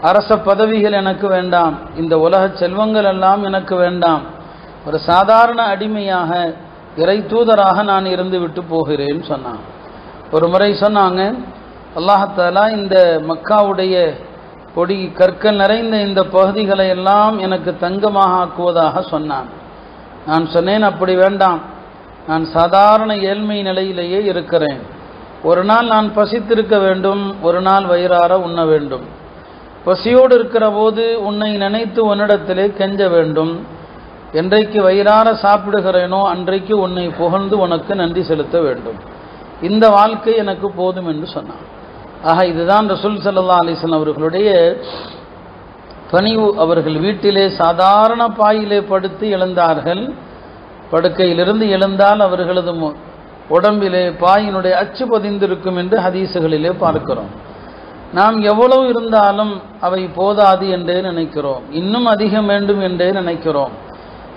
அரச பதவிகள் எனக்கு வேண்டாம், இந்த உலக செல்வங்கள் எல்லாம் எனக்கு வேண்டாம், ஒரு சாதாரண அடிமையாக இறை தூதராக நான் இருந்து விட்டு போகிறேன்னு சொன்னான். ஒரு முறை சொன்னாங்க, அல்லாஹ் தஆலா இந்த மக்காவுடைய பொடி கற்கள் நிறைந்த இந்த பகுதிகளை எல்லாம் எனக்கு தங்கமாக ஆக்குவதாக சொன்னான். நான் சொன்னேன், அப்படி வேண்டாம், நான் சாதாரண ஏழ்மை நிலையிலேயே இருக்கிறேன். ஒரு நாள் நான் பசித்திருக்க வேண்டும், ஒரு நாள் வயிறார உண்ண வேண்டும். பசியோடு இருக்கிற போது உன்னை நினைத்து உன்னிடத்திலே கெஞ்ச வேண்டும். என்றைக்கு வயிறார சாப்பிடுகிறேனோ அன்றைக்கு உன்னை புகழ்ந்து உனக்கு நன்றி செலுத்த வேண்டும். இந்த வாழ்க்கை எனக்கு போதும் என்று சொன்னான். ஆக இதுதான் ரசூல் ஸல்லல்லாஹு அலைஹி வஸல்லம் அவர்களுடைய பணிவு. அவர்கள் வீட்டிலே சாதாரண பாயிலே படுத்து எழுந்தார்கள். படுக்கையிலிருந்து எழுந்தால் அவர்களது உடம்பிலே பாயினுடைய அச்சு பதிந்திருக்கும் என்று ஹதீசுகளிலே பார்க்கிறோம். நாம் எவ்வளவு இருந்தாலும் அவை போதாது என்றே நினைக்கிறோம், இன்னும் அதிகம் வேண்டும் என்றே நினைக்கிறோம்.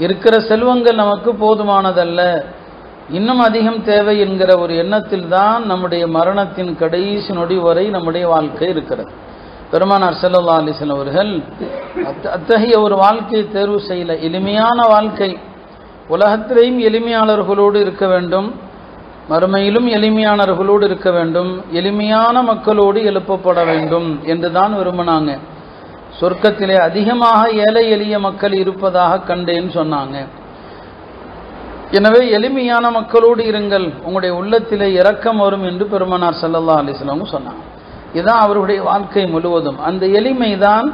இருக்கிற செல்வங்கள் நமக்கு போதுமானதல்ல, இன்னும் அதிகம் தேவை என்கிற ஒரு எண்ணத்தில் தான் நம்முடைய மரணத்தின் கடைசி நொடி வரை நம்முடைய வாழ்க்கை இருக்கிறது. பெருமானார் ஸல்லல்லாஹு அலைஹி வஸல்லம் அவர்கள் அத்தகைய ஒரு வாழ்க்கையை தேர்வு செய்யல. எளிமையான வாழ்க்கை, உலகத்திலேயும் எளிமையாளர்களோடு இருக்க வேண்டும், மறுமையிலும் எளிமையானவர்களோடு இருக்க வேண்டும், எளிமையான மக்களோடு எழுப்பப்பட வேண்டும் என்று தான் விரும்பினாங்க. சொர்க்கத்திலே அதிகமாக ஏழை எளிய மக்கள் இருப்பதாக கண்டேன்னு சொன்னாங்க. எனவே எளிமையான மக்களோடு இருங்கள், உங்களுடைய உள்ளத்திலே இரக்கம் வரும் என்று பெருமானார் ஸல்லல்லாஹு அலைஹி வஸல்லம் சொன்னாங்க. இதுதான் அவருடைய வாழ்க்கை முழுவதும். அந்த எளிமை தான்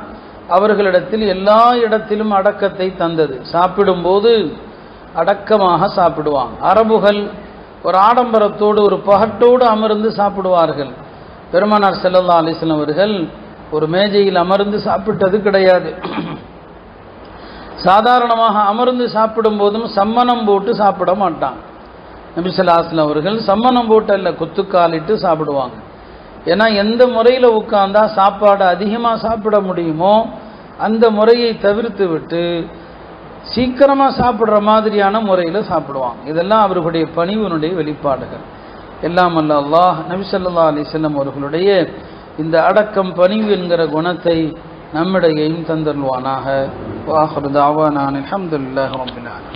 அவர்களிடத்தில் எல்லா இடத்திலும் அடக்கத்தை தந்தது. சாப்பிடும்போது அடக்கமாக சாப்பிடுவாங்க. அரபுகள் ஒரு ஆடம்பரத்தோடு ஒரு பகட்டோடு அமர்ந்து சாப்பிடுவார்கள். பெருமானார் ஸல்லல்லாஹு அலைஹி வஸல்லம் அவர்கள் ஒரு மேஜையில் அமர்ந்து சாப்பிட்டது கிடையாது. சாதாரணமாக அமர்ந்து சாப்பிடும் போதும் சம்மணம் போட்டு சாப்பிட மாட்டாங்க. நபி ஸல்லல்லாஹு அலைஹி வஸல்லம் அவர்கள் சம்மணம் போட்டு அல்ல குத்துக்காலிட்டு சாப்பிடுவாங்க. ஏன்னா எந்த முறையில் உட்கார்ந்தா சாப்பாடு அதிகமாக சாப்பிட முடியுமோ அந்த முறையை தவிர்த்து விட்டு சீக்கிரமாக சாப்பிட்ற மாதிரியான முறையில் சாப்பிடுவாங்க. இதெல்லாம் அவர்களுடைய பணிவினுடைய வெளிப்பாடுகள். எல்லாம் அல்ல அல்லாஹ் நபி ஸல்லல்லாஹு அலைஹி வஸல்லம் அவர்களுடைய இந்த அடக்கம் பணிவு என்கிற குணத்தை நம்மிடையையும் தந்தருள்வானாக. வ ஆகிரு தஅவானா அல்ஹம்துலில்லாஹி ரப்பில் ஆலமீன்.